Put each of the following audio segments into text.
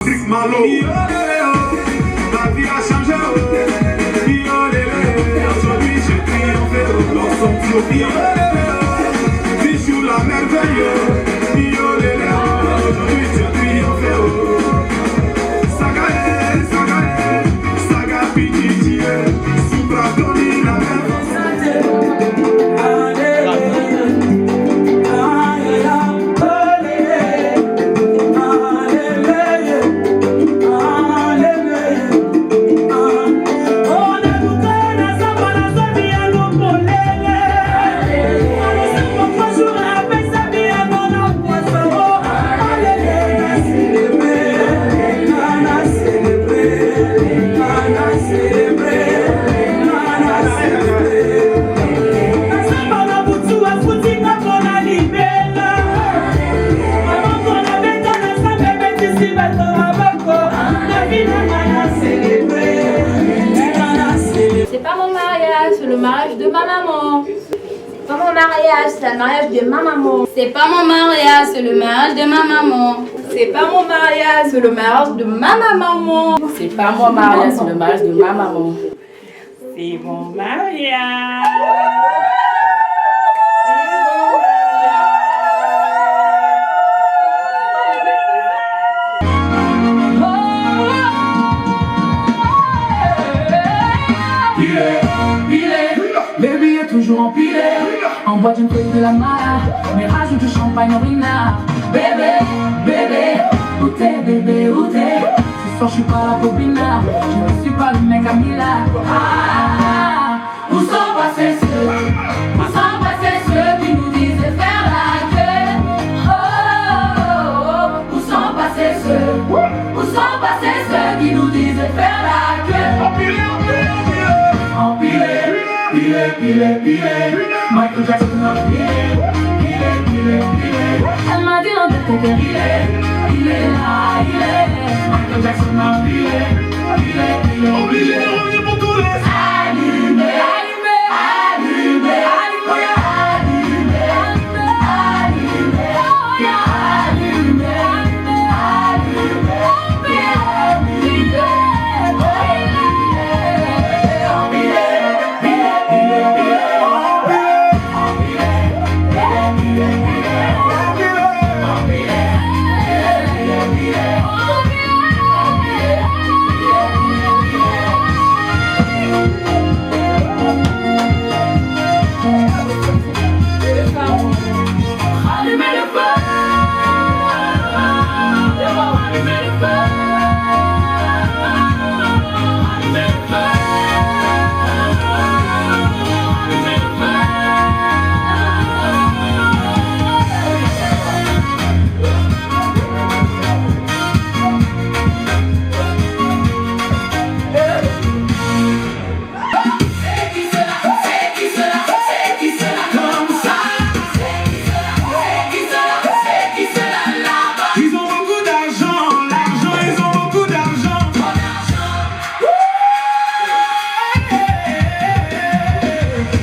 Malo. Ma vie a changé. Aujourd'hui j'ai triomphé. L'ensemble Sophia. Bijou la merveille. Aujourd'hui tu as triomphé. Saga, saga, Pichichi. Supra Doni la C'est pas mon mariage, c'est le mariage de ma maman. C'est pas mon mariage, c'est le mariage de ma maman. C'est pas mon mariage, c'est le mariage de ma maman. C'est pas mon mariage, c'est le mariage de ma maman. C'est pas mon mariage, c'est le mariage de ma maman. C'est mon mariage. Baby est toujours empilé. En boîte d'une feuille de la mare. Mais rajoute du champagne au winard. Bébé, bébé, où t'es, bébé, où t'es? Ce soir je suis pas la copinard. Je ne suis pas le mec à Mila. Où sont passés ceux qui nous disaient faire la queue? Où sont passés ceux qui nous disaient faire la queue? Empilé, Michael Jackson a pilé. Elle m'a dit dans ta tête, il est là. Michael Jackson a pilé. Obligé de revenir pour tous les.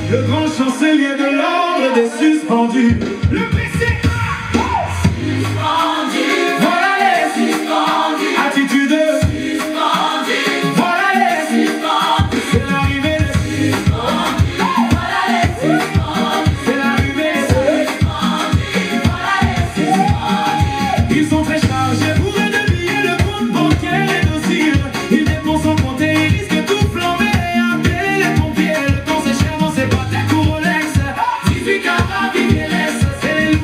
Le grand chancelier de l'ordre des suspendus. Le PCA suspendu. Voilà les suspendus. Attitude suspendue. Voilà les suspendus. C'est l'arrivée des suspendus. Voilà les suspendus. C'est l'arrivée des suspendus. Voilà les suspendus. Ils sont très chargés pour de billets, le compte bancaire est docile. Ils dépensent en compte et ils risquent tout flamber. Appelez les pompiers, le temps c'est cher, non c'est pas tes cours Rolex. 18 carats, c'est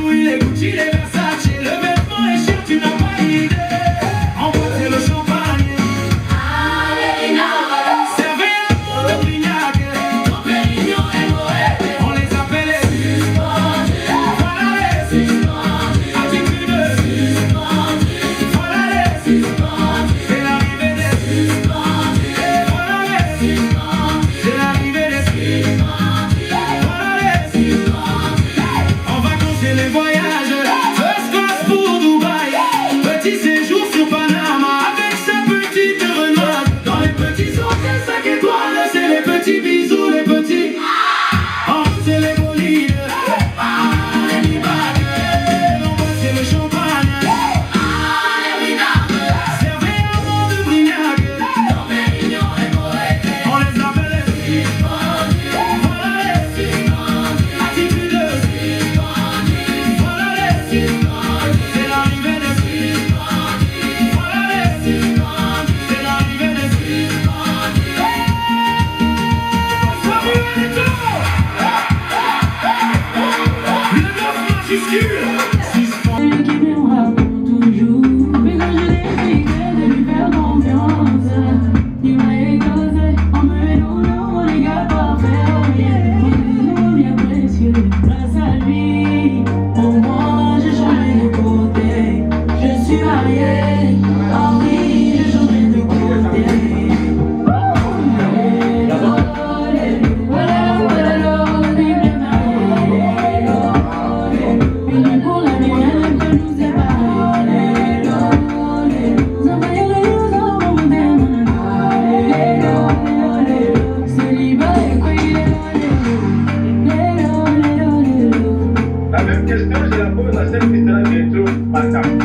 Celui qui m'aimera pour toujours. Mais quand je décidé de lui faire confiance, il m'a écrasé en me donnant les gars parfaits. Toujours bien précieux, grâce à lui. Pour moi, j'ai changé de côté. Je suis mariée, ah oui, j'ai changé de côté. La même question, je la pose à celle qui sera bientôt madame.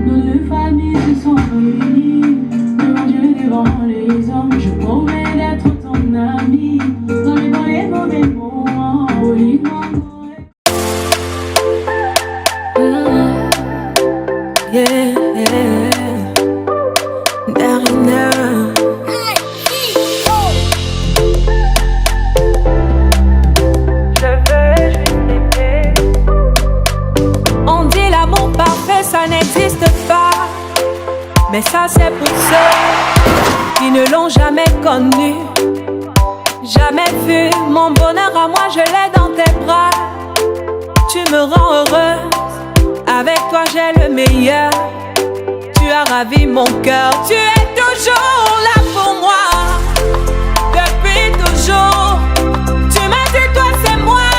Nos deux familles se sont réunies devant Dieu, devant les hommes. Je promets d'être ton ami dans les bons et mauvais moments. Yeah, Darina. On dit l'amour parfait, ça n'existe pas. Mais ça, c'est pour ceux qui ne l'ont jamais connu. Jamais vu mon bonheur à moi, je l'ai dans tes bras. Tu me rends heureuse, avec toi j'ai le meilleur. Tu as ravi mon cœur, tu es toujours là pour moi. Depuis toujours, tu m'as dit toi c'est moi.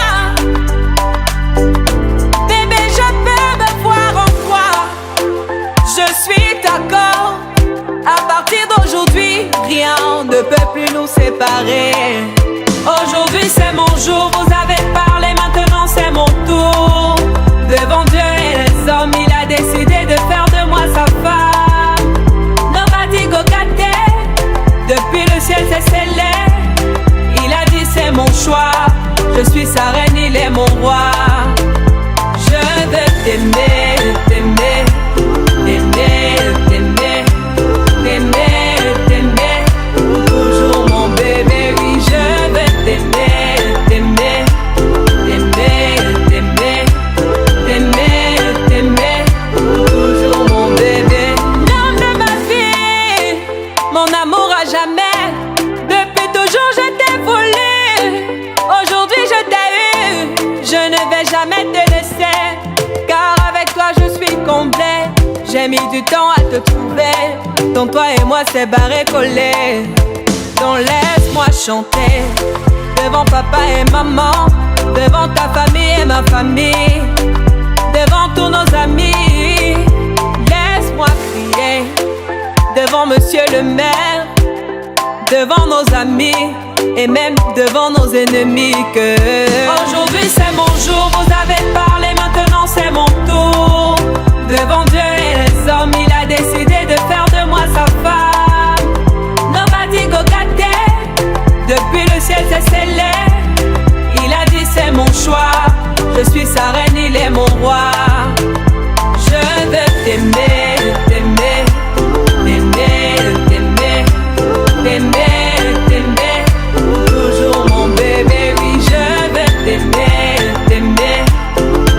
Bébé, je peux me voir en toi. Je suis d'accord. À partir d'aujourd'hui, rien ne peut plus nous séparer. Aujourd'hui c'est mon jour, vous avez parlé, maintenant c'est mon tour. Devant Dieu et les hommes, il a décidé de faire de moi sa femme. Nobody go get it. Depuis le ciel c'est scellé. Il a dit c'est mon choix. Je suis sa reine, il est mon roi. Je veux t'aimer, t'aimer, t'aimer, t'aimer, t'aimer, t'aimer. Toujours mon bébé, oui, je veux t'aimer, t'aimer, t'aimer, t'aimer, t'aimer, t'aimer. Toujours mon bébé. L'homme de ma vie, mon amour à jamais. Depuis toujours je t'ai voulu. Aujourd'hui je t'ai eu. Je ne vais jamais te laisser, car avec toi je suis complet. J'ai mis du temps à te trouver. Ton toi et moi c'est barré collé. Donc laisse-moi chanter devant papa et maman, devant ta famille et ma famille, devant tous nos amis. Laisse-moi crier devant monsieur le maire, devant nos amis et même devant nos ennemis que aujourd'hui c'est mon jour, vous avez parlé, maintenant c'est mon tour. Devant Dieu et les hommes, il a décidé de faire de moi sa femme. Nobody go get it. Depuis le ciel c'est scellé. Il a dit c'est mon choix. Je suis sa reine, il est mon roi. Je veux t'aimer, t'aimer, t'aimer, t'aimer, t'aimer, t'aimer. Toujours mon bébé, oui, je veux t'aimer, t'aimer,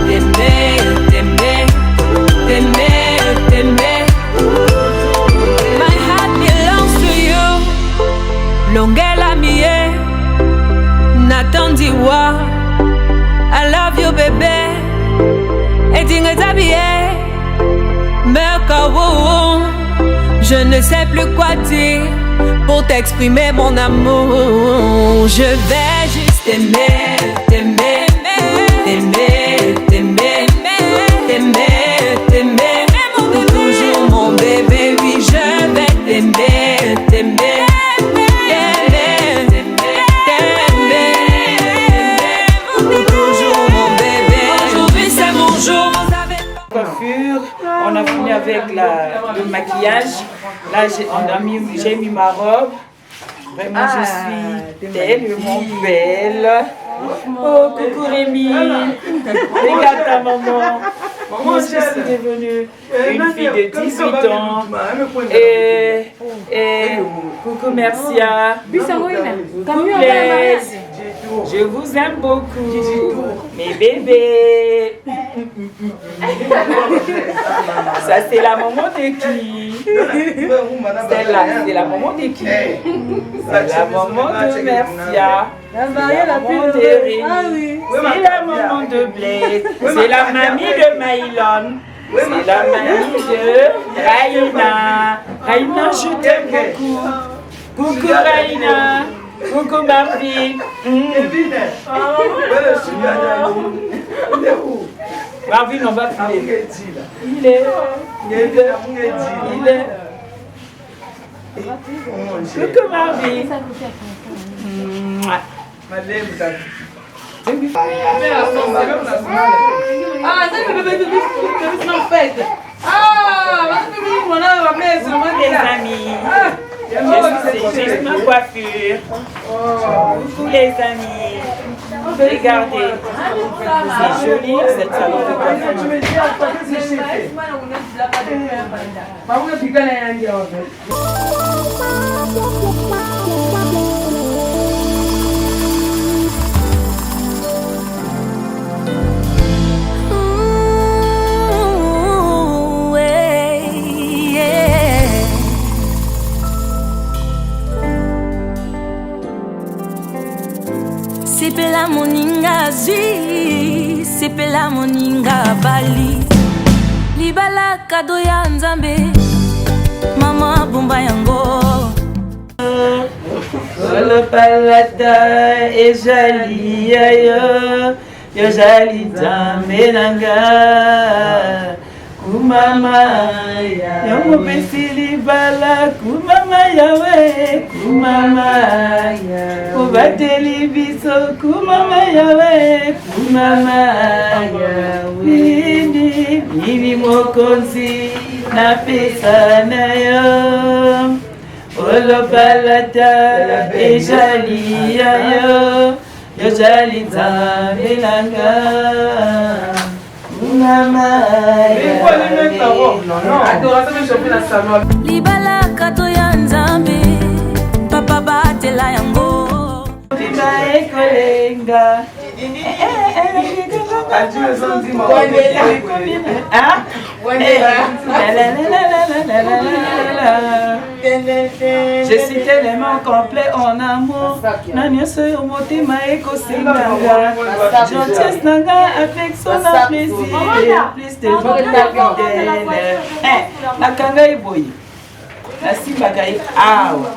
t'aimer, t'aimer, t'aimer, t'aimer. My heart belongs to you. Longela mie, Nathan Diwa. I love you, bébé. Et Dingetabie, Merkawo. Je ne sais plus quoi dire pour t'exprimer mon amour. Je vais juste t'aimer, t'aimer, t'aimer, t'aimer, t'aimer, t'aimer. Pour toujours mon bébé, oui, je vais t'aimer, t'aimer, t'aimer, t'aimer. Pour toujours mon bébé. Aujourd'hui c'est mon jour, vous savez. Coiffure, on a fini avec le maquillage. Là, j'ai mis ma robe. Vraiment, je suis tellement belle. Oh, coucou Rémi. Regarde ta maman. Moi, je suis devenue une fille de 18 ans. Et coucou Mercia. Vous plaise. Je vous aime beaucoup, mes bébés. Ça, c'est la maman de qui? Celle-là, c'est la maman de qui? C'est la maman de Mercia. La maman de Rémi. C'est la maman de Blaise. C'est la mamie de Maïlon. C'est la mamie de Raïna. Raïna, je t'aime beaucoup. Coucou Raïna. Coucou Barbie. Barbie, on va filer. Il est. Coucou Barbie. Ah, ça fait bébé non fait. Ah, Les amis. J'ai juste ma coiffure. Coucou les amis. Regardez. C'est joli cette salon de coiffure. Sepela moninga zwi, sepela moninga bali. Libala kado ya nzambe, mama bumba yango. Solo palata e jali yo, yo jali nzambe nanga. Kumama ya, yo mopesi libala, kumama yawe, kumama ya. Obateli biso, kumama yawe, kumama yawe. Nini mokonzi na pesa na yo. Olo balata e jali yo, yo jali nzambe nanga. Libala kato ya nzambe, papa batela yango. Tima ekolenga. Je suis tellement complet en amour. Nanya soyo motema ekosenganga. Gentillesse nanga, affection na plaisir. Plus de fidèle. Nakanga eboyi. Nasimbaka awa.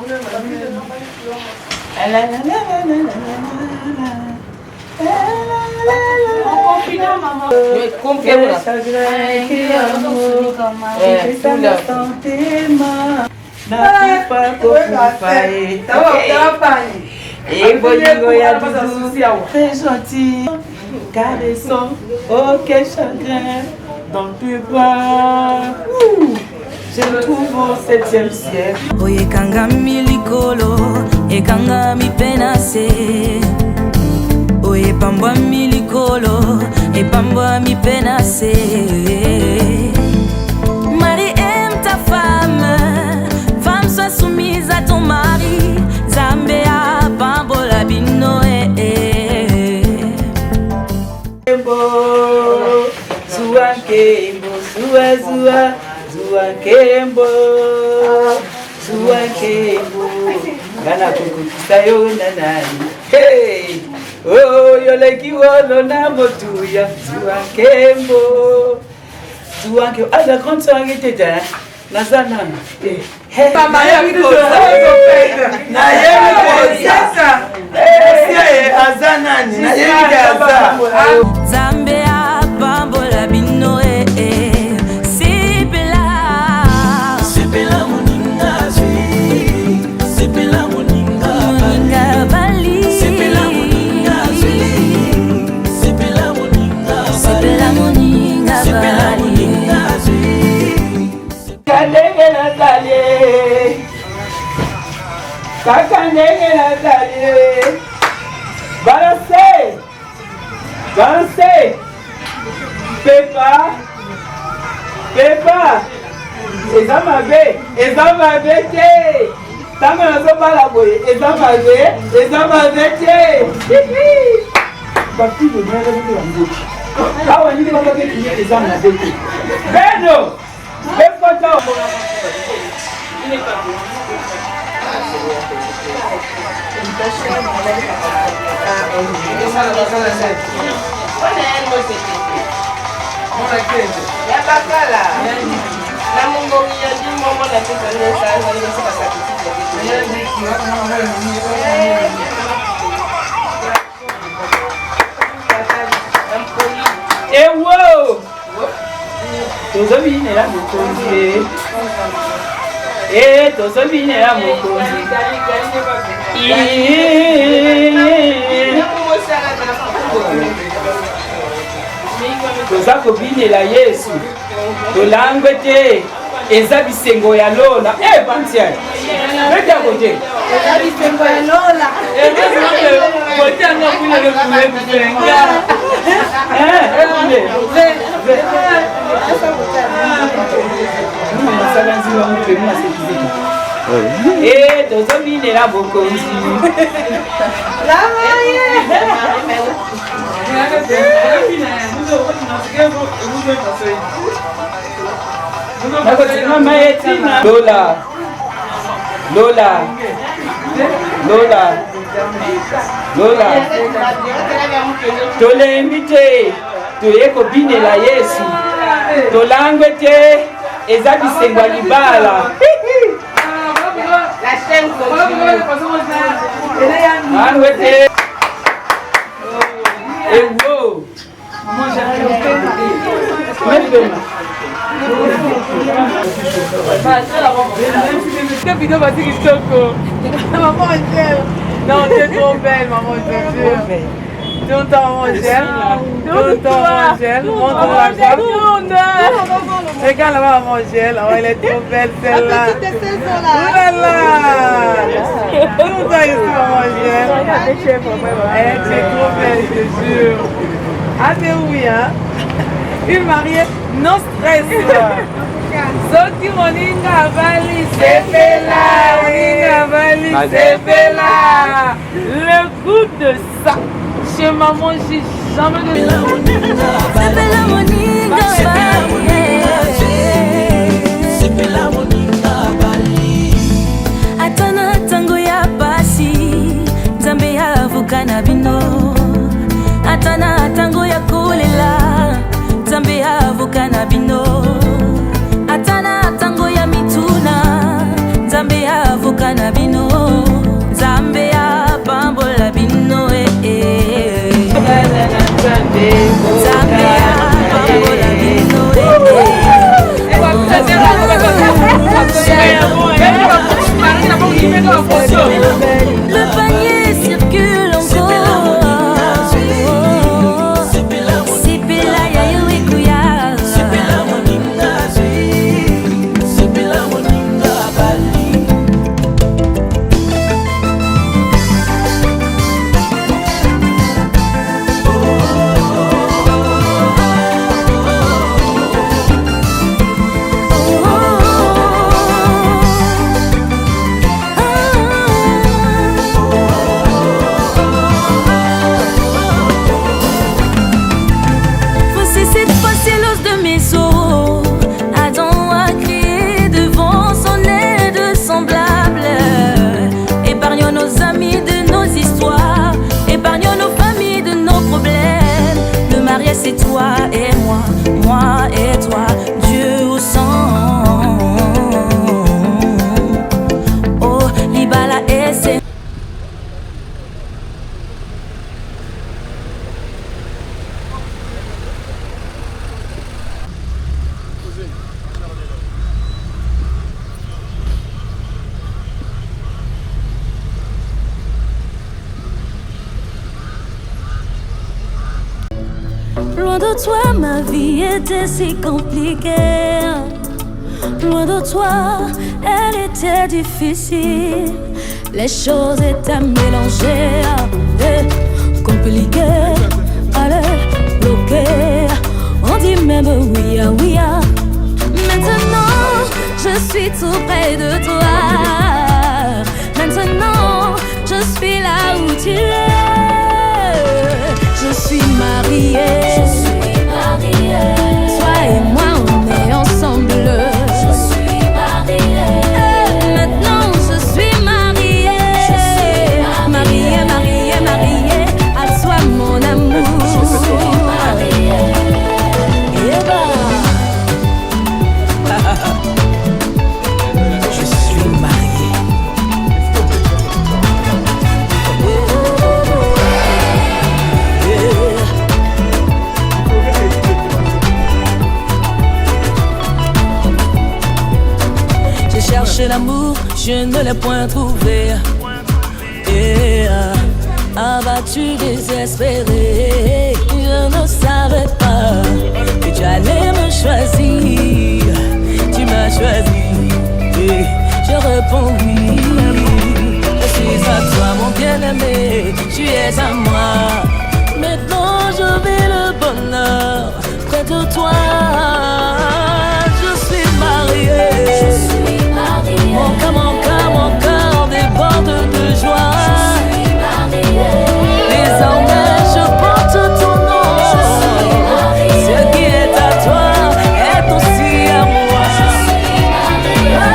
Très gentil, caressant, oh quel chagrin dans tes bras. Je me trouve au 7e siècle. Oye kangami likolo, e kangami penase. Oye pambwa mi likolo, e pambwa mi penase. Marie aime ta femme, femme sois soumise à ton mari. Zambea pambola bino Zua kembo, zua zua, zua kembo, zua kembo. Gana kukukisa yo nanani. Hey, oh yoleki wolo na motuya. Zua kembo, zua kembo. Ah, la grande soirée était là. Nazana. Hey, mama ya koza. Na yeye koza. Eh, azana ni. Na yeye koza. Zambea pambola bino Sipela Sipela moninga zwi Sipela moninga bali Sipela moninga zwi Sipela moninga bali Kandenge na zali Kakandenge na zali Balance Balance Pepa Pepa Eza mabe te Tango nazobala boye eza mabe te. Bafille de mère de l'angoche. Awa ni baba ke kiye eza mabe te. Beno. Beko Ewo! Tozobinela mokonzi. Tozobinela mokonzi. Toza kobinela Yesu. Tolangwe te. Eza bisengo ya Lola. Bantia. Beta kote. Eza bisengo ya Lola. Kote anga kuna le kuwe bisenga. Tozobinela bokonzi. Lola. Tolembi te. Toye kobinela Yesu. Tolangwe te. Eza bisengo ya libala. La chaîne continue. Angwe te. Ewo. Quelle vidéo va-t-il kitoko? Maman Angèle. Non, tu es trop belle, maman, je te jure. Tout le temps, maman Angèle. Tout le temps, maman Angèle. Montre-moi ça. Regarde là-bas, maman Angèle. Oh, elle est trop belle, celle-là. Oh là là. Tout le temps ici, maman Angèle. Tu es trop belle, je te jure. Ah, t'es oui, hein? Une mariée, non stress. Soki moninga vali sepela, moninga vali sepela. Le goût de ça, chez maman, j'ai jamais de la Sepela moninga vali. Atana tango ya pasi, Nzambe ya vukana bino. Atana tango ya kolela, Nzambe ya vukana bino. Atana tango ya mituna, Nzambe ya vukana bino. Nzambe ya pambola bino. Nzambe ya pambola bino. Le panier circule encore. Sepela ya yo ekuya. C'est toi et moi et toi, Dieu au sang. Oh, Libala et c'est. Loin de toi, ma vie était si compliquée. Loin de toi, elle était difficile. Les choses étaient mélangées, compliquées, allez, bloquées. On dit même oui, oui. Maintenant, je suis tout près de toi. Maintenant, je suis là où tu es. Je suis mariée. Je suis mariée. Toi et moi, on est ensemble. Je suis mariée. Maintenant, je suis mariée. Je suis mariée, mariée, mariée. À toi, mon amour. Je suis mariée. Et bah. Je suis mariée. J'ai cherché l'amour, je ne l'ai point trouvé. Abattu, désespéré, je ne savais pas que tu allais me choisir. Tu m'as choisi et je réponds oui. Je suis à toi, mon bien-aimé, tu es à moi. Maintenant je vis le bonheur près de toi. Je suis mariée. Je suis mariée. Mon cœur déborde de joie. Je suis mariée. Désormais je porte ton nom. Je suis mariée. Ce qui est à toi est aussi à moi. Je suis mariée.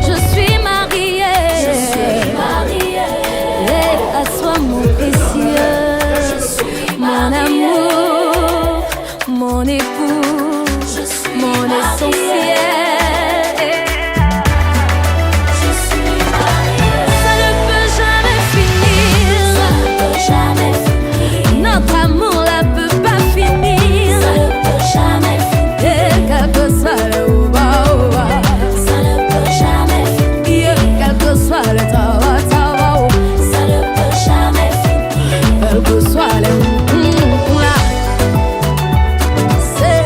Je suis mariée. Je suis mariée. Et à soi mon précieux. Je suis mon amour, mon époux, mon essentiel. Je suis mariée. Ça ne peut jamais finir. Ça ne peut jamais finir. Notre amour ne peut pas finir. Ça ne peut jamais finir. Et quel que soit le ouba-ouba, ça ne peut jamais finir. Quel que soit le tawa-tawa, ça ne peut jamais finir. Quel que soit le ouba-ouba, c'est.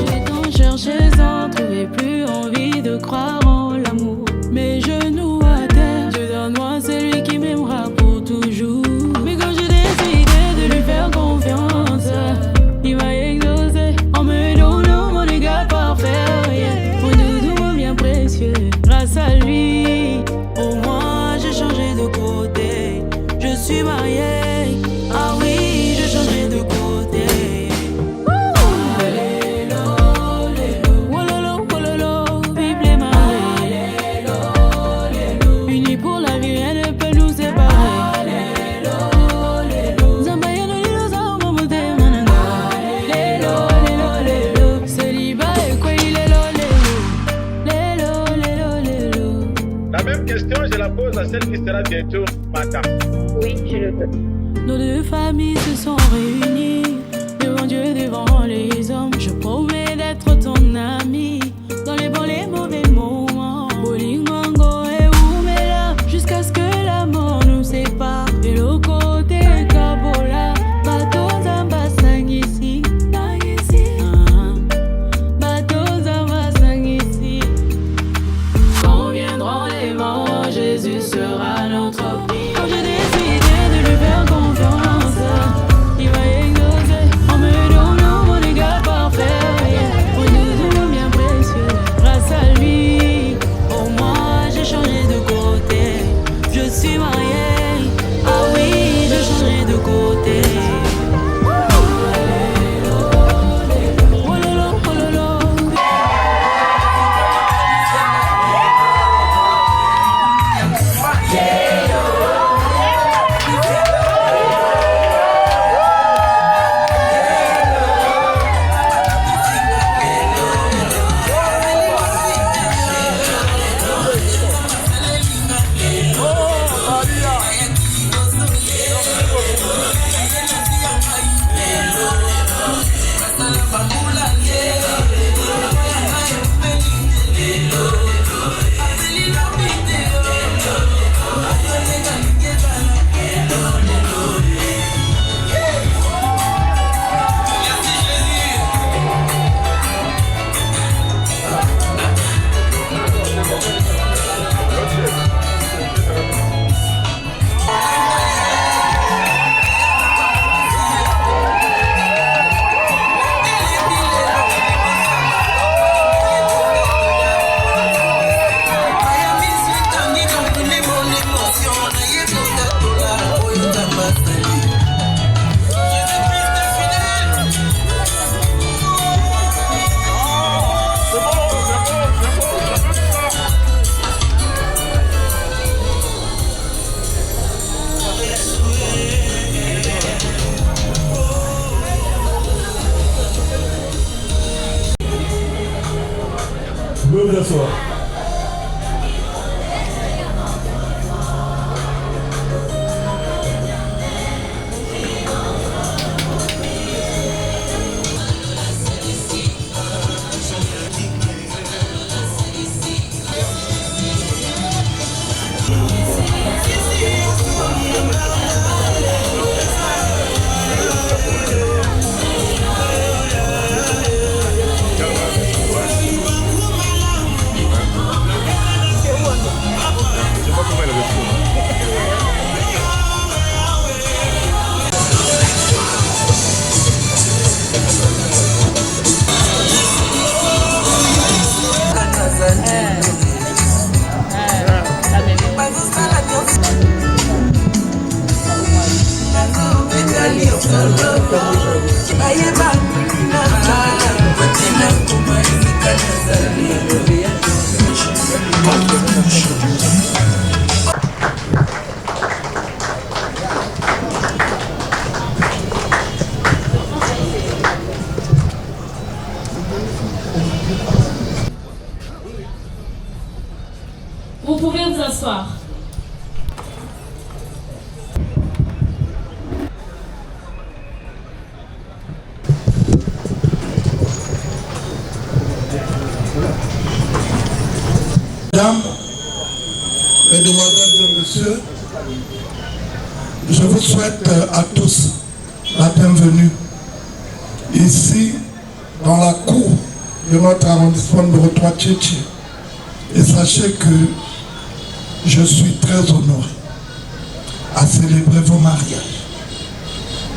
J'ai tant cherché sans trouver, plus envie de croire en l'amour. Mes genoux à terre, Dieu donne-moi celui qui m'aimera pour toujours. Mais quand j'ai décidé de lui faire confiance, il m'a exaucé en me donnant mon égard parfait. Yeah. Mon doudou bien précieux, grâce à lui, au moins j'ai changé de côté. Je suis mariée, ah oui, j'ai changé de côté. Wololo, wololo, vive les mariés. Unis pour la vie, rien ne peut nous séparer. Zambaya no lilo zamba mote mananga. Lelo, lelo, lelo. Célibat et quoi il est lo, lelo. Lelo, lelo, lelo. La même question, je la pose à celle qui sera bientôt madame. Nos deux familles se sont réunies devant Dieu, devant les hommes. Je promets d'être ton ami dans les bons, les mauvais moments. Bolingongo et Oumela, jusqu'à ce que la mort nous sépare. De l'autre côté, Kabola, bateau Zamba Sangisi. Bateau Zamba Sangisi. Quand viendront les vents, Jésus sera notre prix. Quand j'ai décidé de lui faire confiance, il m'a exaucé en me donnant mon égard parfait. Vous pouvez vous asseoir. Vous pouvez vous asseoir. Mesdames, Mesdemoiselles et Messieurs, je vous souhaite à tous la bienvenue ici dans la cour de notre arrondissement numéro 3 Tchétché. Et sachez que je suis très honoré à célébrer vos mariages.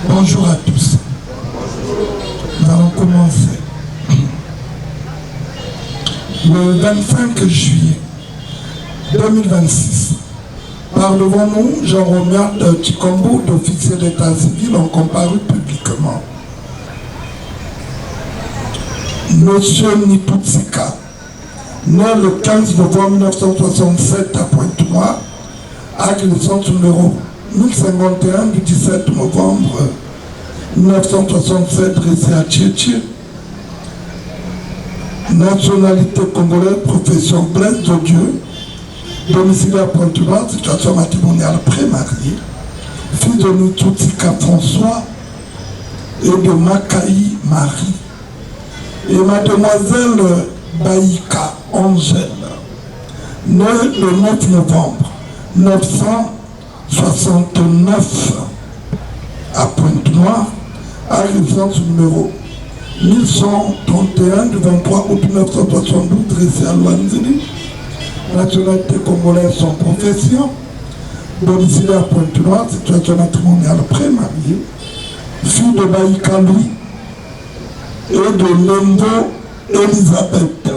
Bonjour à tous. Nous allons commencer. Le 25 juillet 2026, par devant nous, Jean-Romuald Chikombo, d'officier d'état civil, ont comparu publiquement. Monsieur Nitutsika, né le 15 novembre 1967 à Pointe-Noire, agressance numéro 1051 du 17 novembre 1967, dressé à Tchétché, nationalité congolaise, profession Blaise de Dieu, domicile à Pointe-Noire, situation matrimoniale pré-mariée, fils de Nitutsika François et de Makaï Marie, et mademoiselle Baïka Angèle, née le 9 novembre 1969 à Pointe-Noire, agressance numéro 1131 du 23 août 1972, dressé à Luanzini, nationalité congolaise sans profession, domicile à Pointe-Noire, situation matrimoniale pré-mariée, fille de Baïka Louis et de Lembo Elisabeth.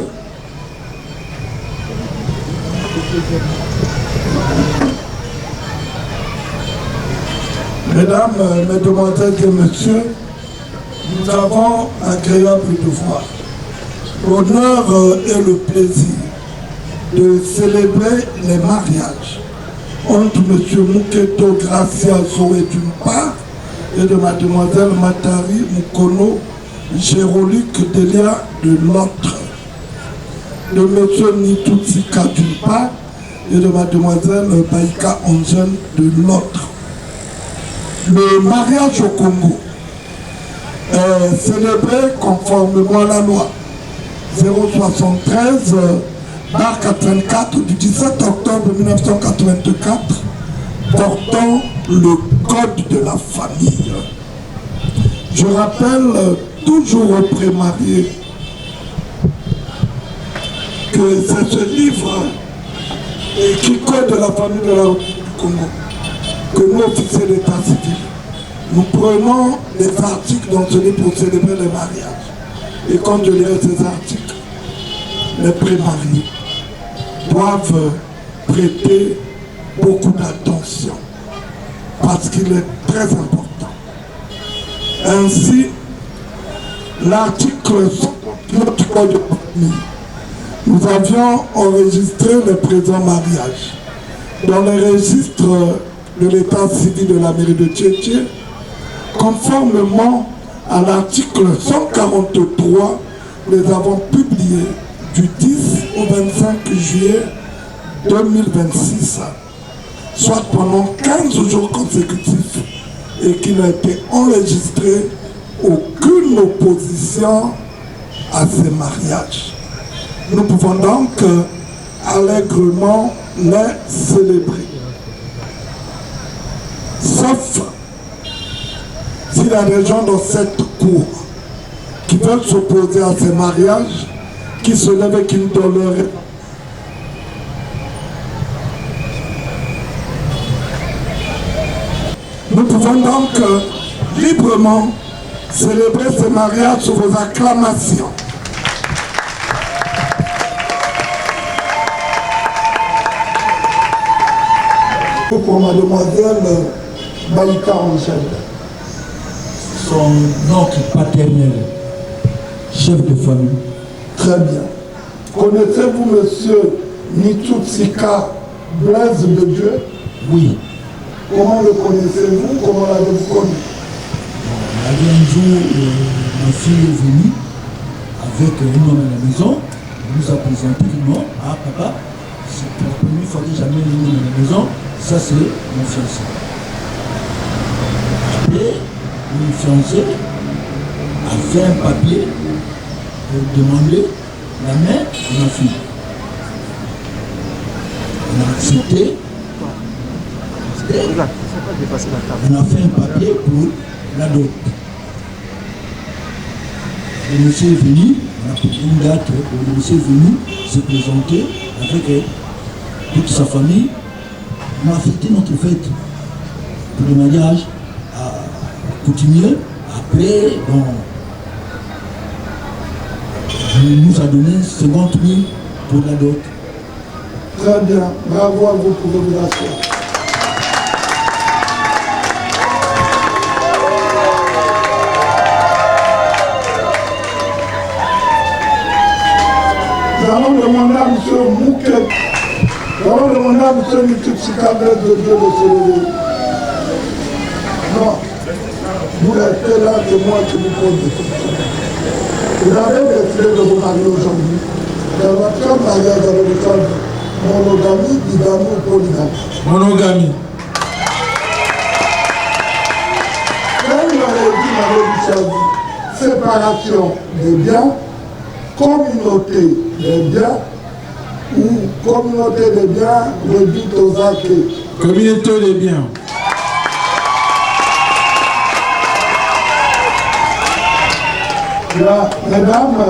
Mesdames, Mesdemoiselles et Messieurs, nous avons agréable devoir, l'honneur et le plaisir de célébrer les mariages entre M. Muketo Gracia Zoé d'une part et de Mademoiselle Matari Mukono Géroluc Delia de l'autre, de M. Nitutsika d'une part et de Mademoiselle Baïka Angèle de l'autre. Le mariage au Congo est célébré conformément à la loi 073/84 du 17 octobre 1984 portant le code de la famille. Je rappelle toujours aux pré-mariés que c'est ce livre qui code de la famille de la République du Congo que nous, officiers d'état civil, nous prenons les articles dans ce livre pour célébrer les mariages. Et quand je lirai ces articles, les pré-mariés doivent prêter beaucoup d'attention parce qu'il est très important. Ainsi, l'article 59 du Code de la famille, nous avions enregistré le présent mariage dans les registres de l'état civil de la mairie de Tchétché, conformément à l'article 143, nous les avons publiés du 10 au 25 juillet 2026, soit pendant 15 jours consécutifs, et qu'il n'a été enregistré aucune opposition à ces mariages. Nous pouvons donc allègrement les célébrer. Sauf s'il y a des gens dans cette cour qui veulent s'opposer à ces mariages, qui se lèvent et qui ne tolèrent. Nous pouvons donc librement célébrer ces mariages sous vos acclamations. Pour mademoiselle Baïka Angèle. Son oncle paternel, chef de famille. Très bien. Connaissez-vous monsieur Mitsutsika Blaise de Dieu? Oui. Comment le connaissez-vous? Comment l'avez-vous connu? Il y avait un jour, ma fille est venue avec un homme à la maison. Il nous a présenté, non, ah papa, c'est pour la première fois que j'amène un homme à la maison, ça c'est mon fiancé. Et mon fiancé a fait un papier pour demander la main de ma fille. On a accepté. On a fait un papier pour la dot. Le monsieur est venu, on a pris une date, le monsieur est venu se présenter avec toute sa famille. On a fêté notre fête pour le mariage coutumier. Après, bon, il nous a donné 50 000 pour la dot. Très bien, bravo à vous pour vos actions. Nous allons demander à M. Mouket, nous allons demander à M. Mitsutsika Blaise de Dieu de se lever. Non, vous restez là, c'est moi qui vous pose des questions. Vous avez décidé de vous marier aujourd'hui. Dans votre mariage avec le cadre, monogamie, bigamie ou polygamie? Monogamie. Quand vous avez dit, séparation des biens, communauté des biens ou communauté des biens réduite aux acquis. Communauté des biens. Là, mesdames,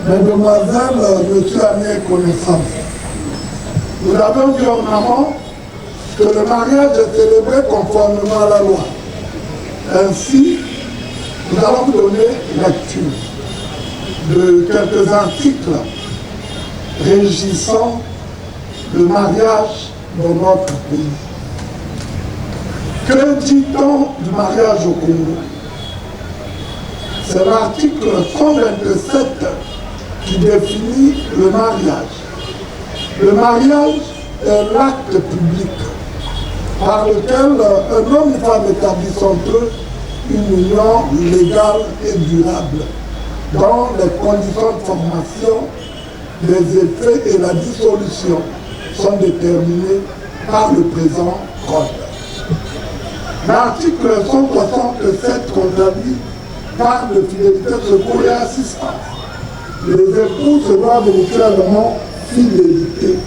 mesdemoiselles, monsieur a mis connaissance. Nous avons dit en amont que le mariage est célébré conformément à la loi. Ainsi, nous allons vous donner lecture de quelques articles régissant le mariage dans notre pays. Que dit-on du mariage au Congo? C'est l'article 127 qui définit le mariage. Le mariage est l'acte public par lequel un homme et une femme établissent entre eux une union légale et durable dans les conditions de formation, les effets et la dissolution sont déterminés par le présent code. L'article 167 contradit par de fidélité, secours et assistance. Les époux se doivent mutuellement fidélité.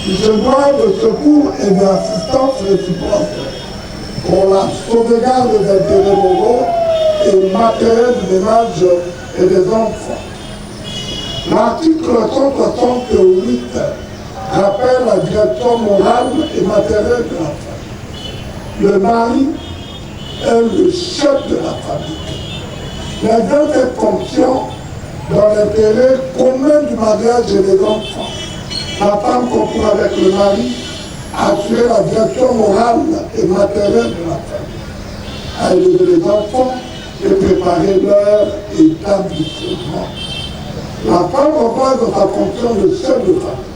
Ils se doivent de secours et d'assistance réciproque pour la sauvegarde des intérêts moraux et matériels du ménage et des enfants. L'article 168 rappelle la direction morale et matérielle de la famille. Le mari est le chef de la famille. Il exerce cette fonction dans l'intérêt commun du mariage et des enfants. La femme comprend avec le mari assurer la direction morale et matérielle de la famille, à élever les enfants et préparer leur établissement. La femme repose dans sa fonction de chef de famille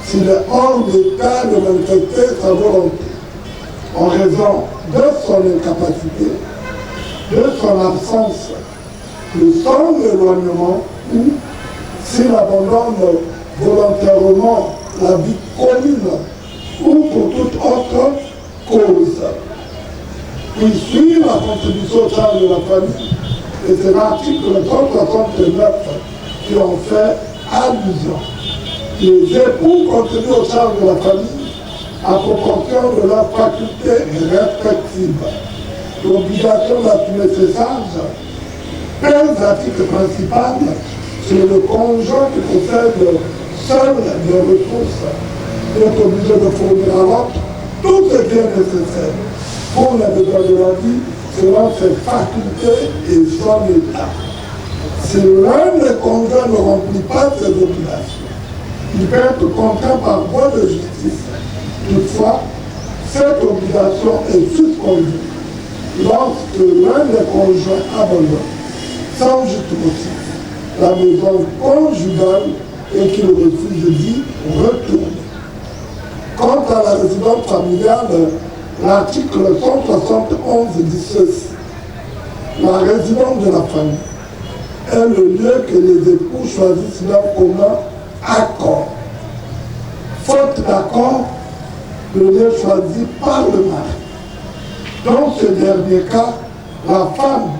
s'il est hors d'état de manifester sa volonté en raison de son incapacité, de son absence, de son éloignement ou s'il abandonne volontairement la vie commune ou pour toute autre cause. Puis suit la contribution au charge de la famille, et c'est l'article 169 qui en fait allusion. Les époux contribuent au charge de la famille à proportion de leurs facultés respectives. L'obligation d'assumer ces charges pèse à titre principal sur le conjoint qui possède seul les ressources. Il est obligé de fournir à l'autre tout ce qui est nécessaire pour les besoins de la vie selon ses facultés et son état. Si l'un des conjoints ne remplit pas ses obligations, il peut être contraint par voie de justice. Toutefois, cette obligation est suspendue lorsque l'un des conjoints abandonne, sans juste motif, la maison conjugale et qu'il refuse d'y retourner. Quant à la résidence familiale, l'article 171 dit ceci. La résidence de la famille est le lieu que les époux choisissent leur commun accord. Faute d'accord, le lieu choisi par le mari. Dans ce dernier cas, la femme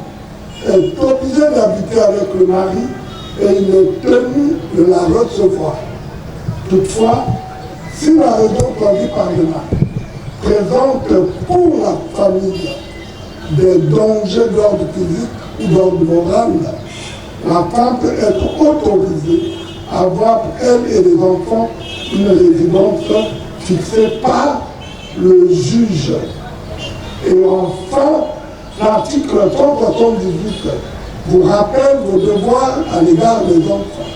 est obligée d'habiter avec le mari et il est tenu de la recevoir. Toutefois, si la région choisie par le mari présente pour la famille des dangers d'ordre physique ou d'ordre moral, la femme peut être autorisée à avoir pour elle et les enfants une résidence fixée par le juge. Et enfin, l'article 178 vous rappelle vos devoirs à l'égard des enfants.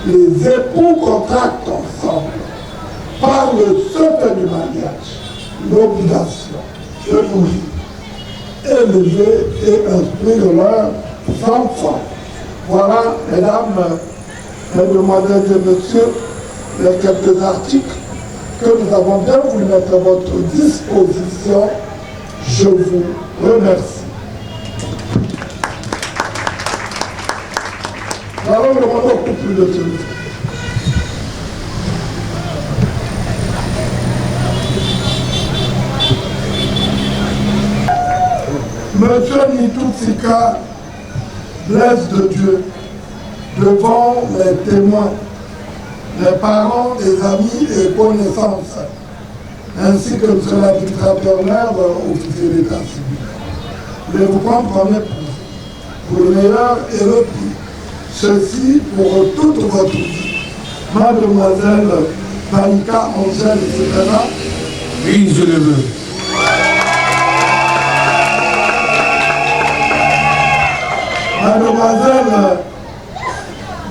Les époux contractent ensemble, par le seul fait du mariage, l'obligation de nourrir, élever et instruire leurs enfants. Voilà, mesdames, mesdemoiselles et messieurs, les quelques articles que nous avons bien voulu mettre à votre disposition. Je vous remercie. Nous allons demander au couple de celui. Monsieur Nitoutsika, blesse de Dieu, devant les témoins, les parents, les amis et connaissances, ainsi que M. l'arbitrateur-maire, officier d'état civil. Je vais vous prendre en épouse, pour le meilleur et le pire. Ceci pour toute votre vie. Mademoiselle Baïka Angèle, c'est là? Oui, je le veux. Mademoiselle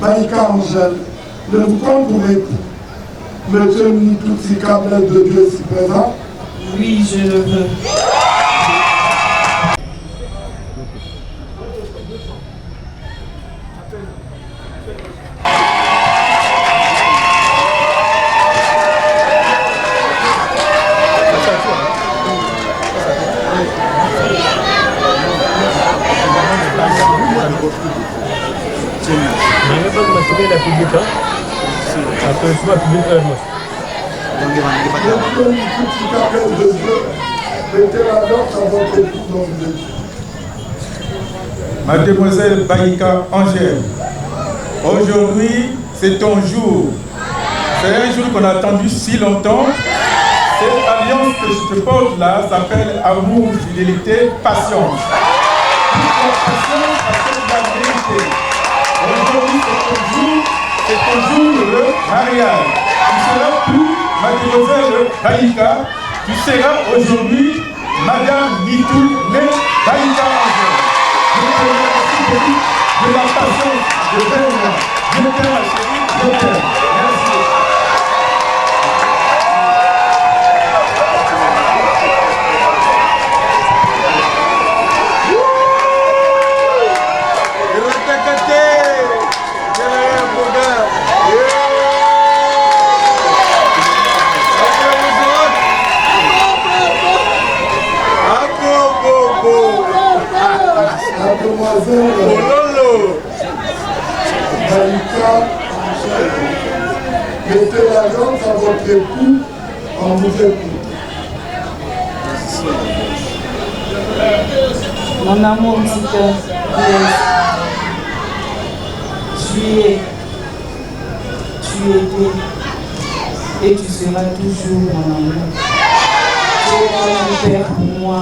Baïka Angèle, je vous prends pour époux. Monsieur Nitoutsika, blesse de Dieu ici présent. Oui, je le veux. Mademoiselle Baïka Angèle, aujourd'hui c'est ton jour. C'est un jour qu'on a attendu si longtemps. Cette alliance que je te porte là s'appelle amour, fidélité, patience. Patience à cette vérité. Aujourd'hui c'est ton jour de mariage. Tu seras pour Mademoiselle Baïka, tu seras aujourd'hui Madame Nitou, mais Baïka Angèle. Je te remercie beaucoup de la patience de Benoît. Je t'aime ma chérie, je t'aime. Merci. Mademoiselle Baïka Mettez la danse à votre époux, on vous écoute. Mon amour, petit cœur, tu étais et tu seras toujours mon amour. Tu es un père pour moi,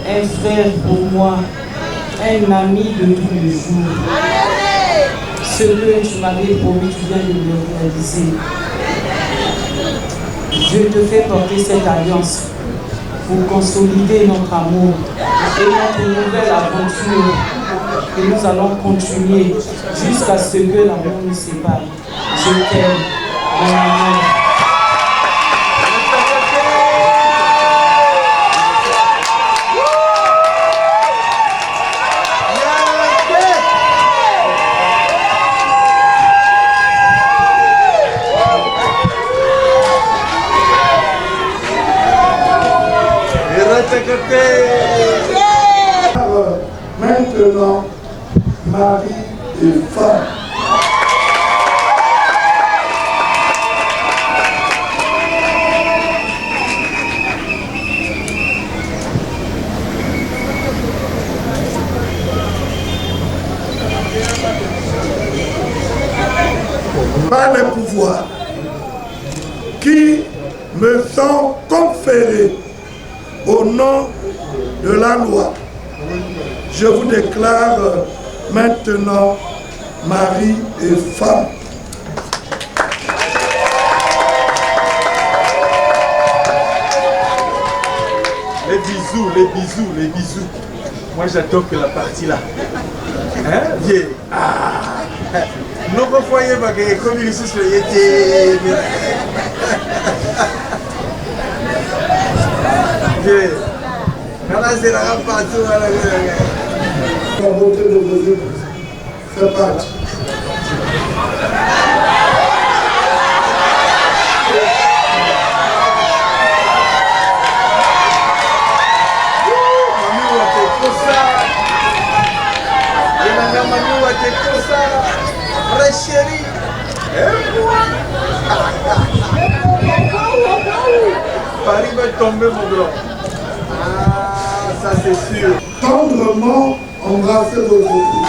un frère pour moi, un ami de tous les jours. Ce que tu m'avais promis, tu viens de le réaliser. Je te fais porter cette alliance pour consolider notre amour et notre nouvelle aventure. Et nous allons continuer jusqu'à ce que l'amour nous sépare. Je t'aime, mon amour. Maintenant, mari et femme. Par les pouvoirs qui me sont conférés au nom de la loi, je vous déclare maintenant mari et femme. Les bisous, les bisous, les bisous. Moi j'adore que la partie là. Hein? Viens. Ah. Non, pas foyer, parce que comme il se fait, viens. C'est la partie. La beauté de vos épouses. C'est parti. Chérie. Paris va tomber mon grand. Ah, ça c'est sûr. Tendrement embrasser vos épouses.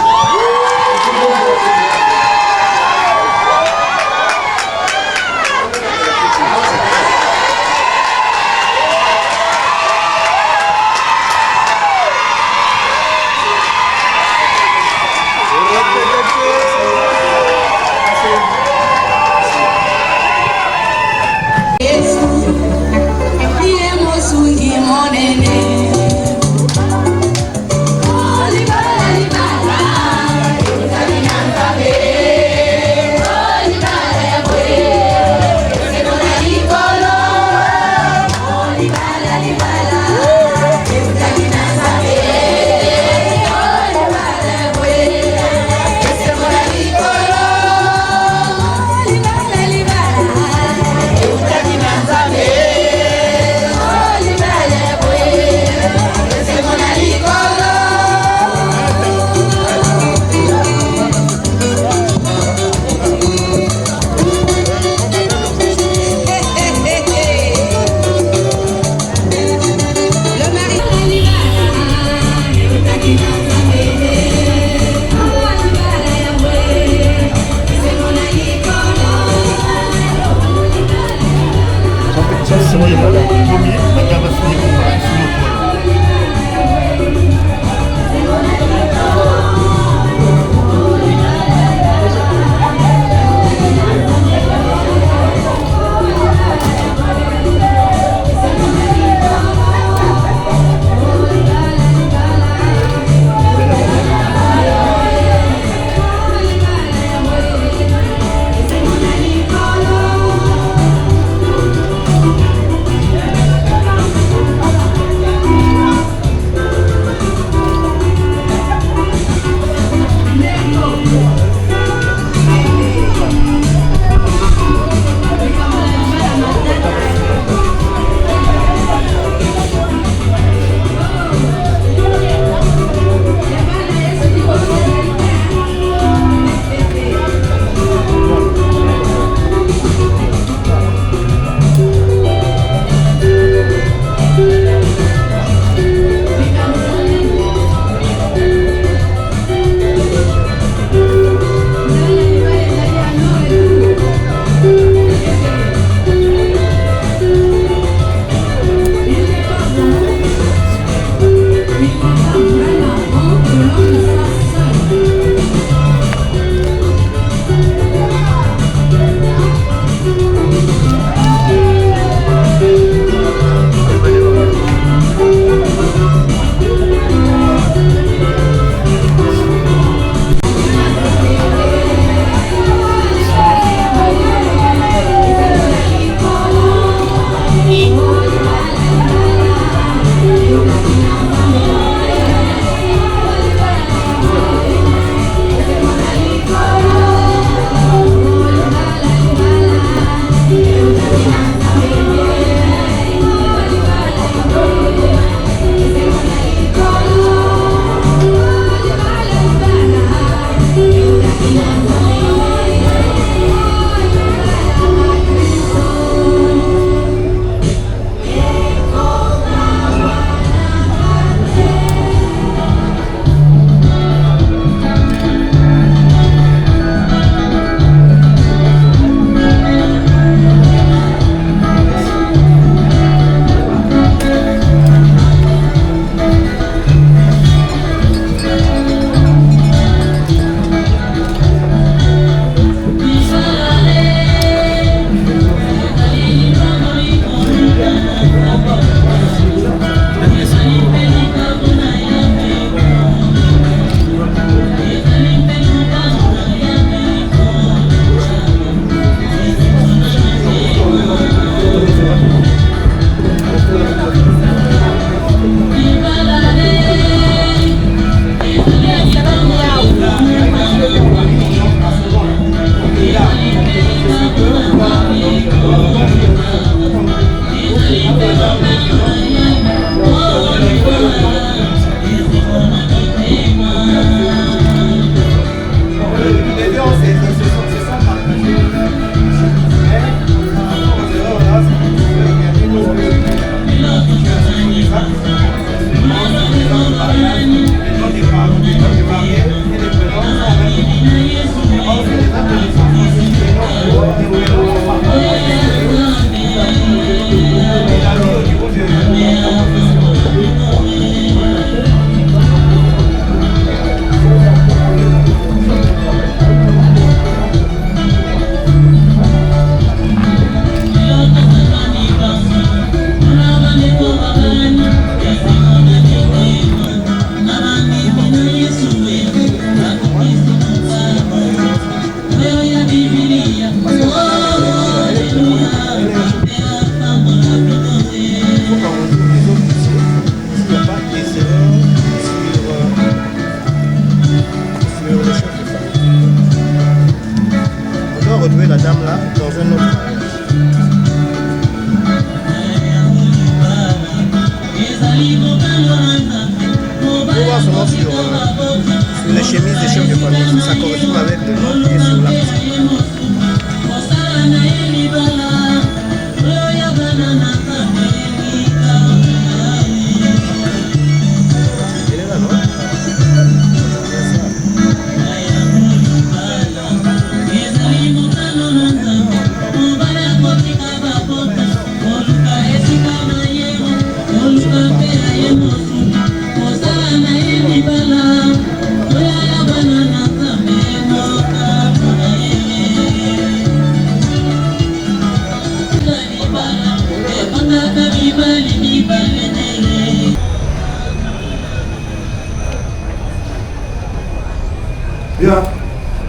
Bien,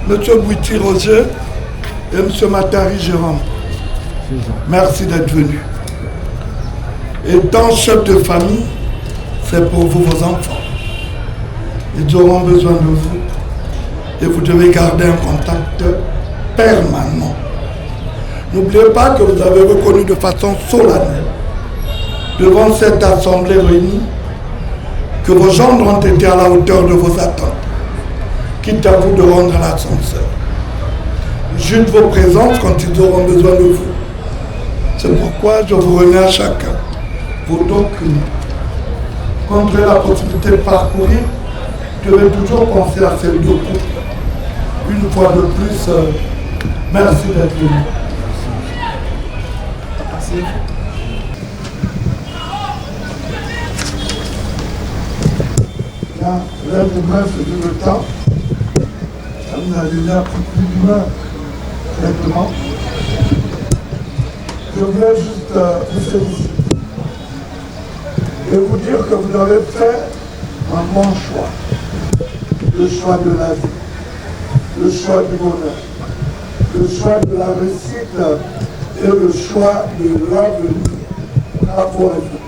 Monsieur Bouiti Roger et Monsieur Matari Jérôme, merci d'être venus. Étant chef de famille, c'est pour vous, vos enfants. Ils auront besoin de vous et vous devez garder un contact permanent. N'oubliez pas que vous avez reconnu de façon solennelle devant cette assemblée réunie que vos gendres ont été à la hauteur de vos attentes, quitte à vous de rendre l'ascenseur. Juste vos présences quand ils auront besoin de vous. C'est pourquoi je vous remets à chacun vos documents. Quand vous avez la possibilité de parcourir, vous devez toujours penser à ces deux couples. Une fois de plus, merci d'être venu. Merci. Là, le bref de le temps. On a déjà pris plus d'une heure, exactement. Je voulais juste vous féliciter et vous dire que vous avez fait un bon choix. Le choix de la vie, le choix du bonheur, le choix de la réussite et le choix de l'avenir. Bravo à vous.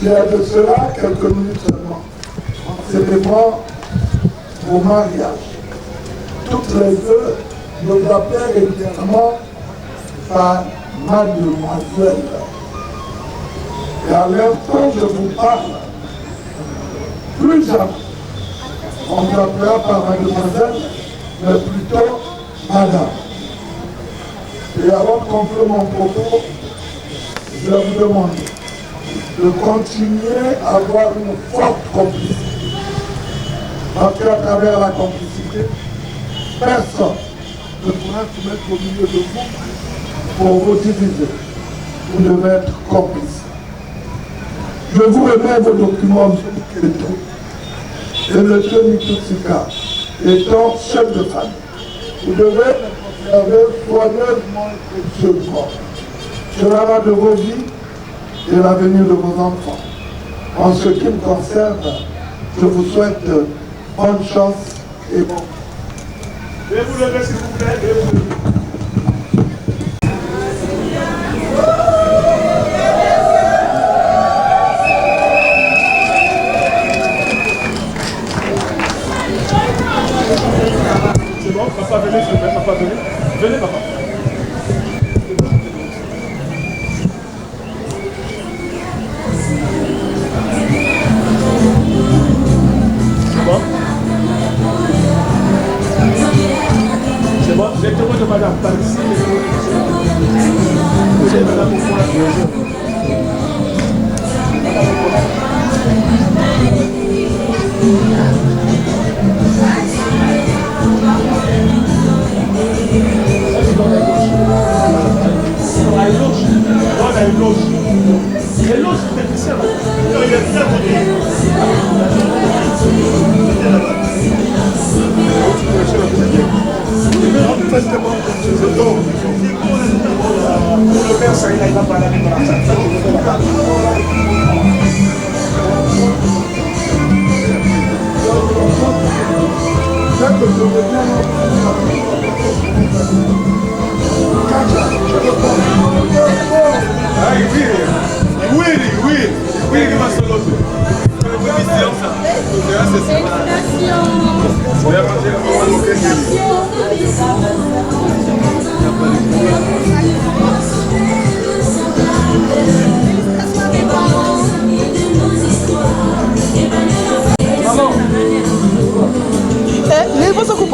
Il y a de cela quelques minutes seulement, en célébrant vos mariages. Toutes les deux nous appellent régulièrement par mademoiselle. Et à l'instant je vous parle, plus jamais on vous appellera par mademoiselle, mais plutôt madame. Et avant de conclure mon propos, je vais vous demander de continuer à avoir une forte complicité. Parce qu'à travers la complicité, personne ne pourra se mettre au milieu de vous pour vous diviser. Vous devez être complices. Je vous remets vos documents, M. Keto et M. Mitutsika, étant chef de famille. Vous devez conserver soigneusement et précieusement. Cela va de vos vies et l'avenir de vos enfants. En ce qui me concerne, je vous souhaite bonne chance et bon. Je vais vous lever s'il vous plaît. Je vais vous lever. C'est bon, papa venez s'il vous plaît, papa venez. Venez papa. C'est bon. madame, par ici. Madame,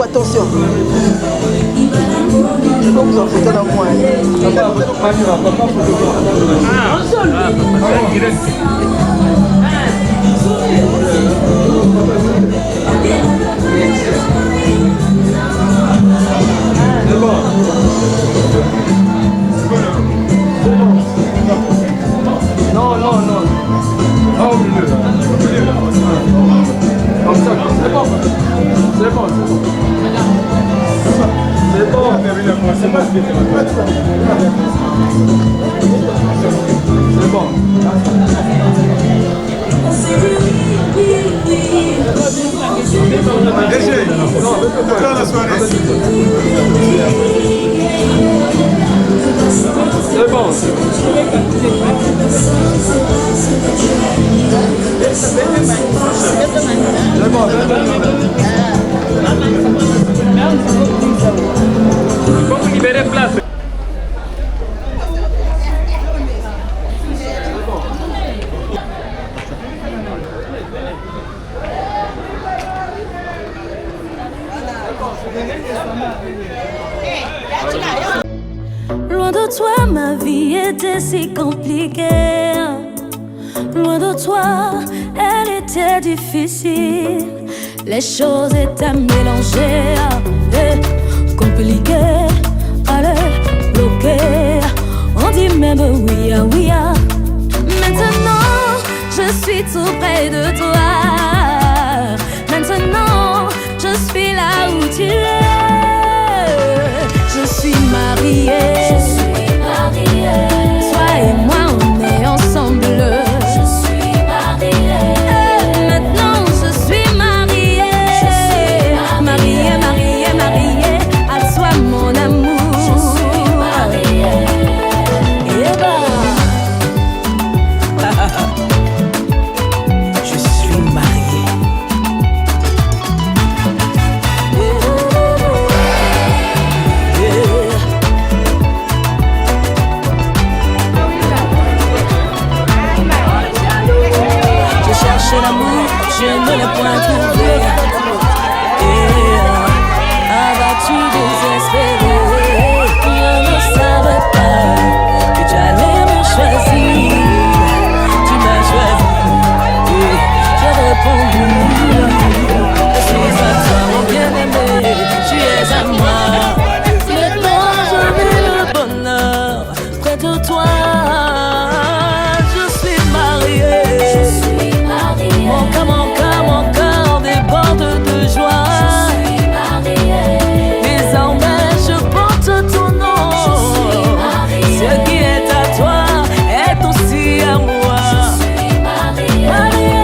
attention. Je peux vous en photo dans moi. Non, non, non. Ah, au milieu. Comme ça, c'est bon. C'est bon, c'est bon. C'est bon. C'est bon. C'est bon. DG, non, dans la soirée. C'est bon. C'est bon. Il faut vous libérer place. Loin de toi, ma vie était si compliquée. Loin de toi, elle était difficile. Les choses étaient mélangées et compliquées. Allez, bloquées. On dit même oui, oui. Maintenant, je suis tout près de toi. Maintenant, je suis là où tu es. Je suis mariée. Je suis mariée. Toi et moi, on est ensemble. Je suis mariée. Maintenant, je suis mariée. Je suis mariée, mariée, mariée. À toi, mon amour. Je suis mariée. Et bah. Je suis mariée. L'amour, je ne l'ai point trouvé. Avais-tu désespéré? Je ne savais pas que tu allais me choisir. Tu m'as choisi et j'ai répondu. Je suis à toi, mon bien-aimé, tu es à moi. Maintenant je vis le bonheur près de toi. Je suis mariée. Mon cœur déborde de joie. Je suis mariée. Désormais je porte ton nom. Je suis mariée. Ce qui est à toi est aussi à moi. Je suis mariée. Mariée.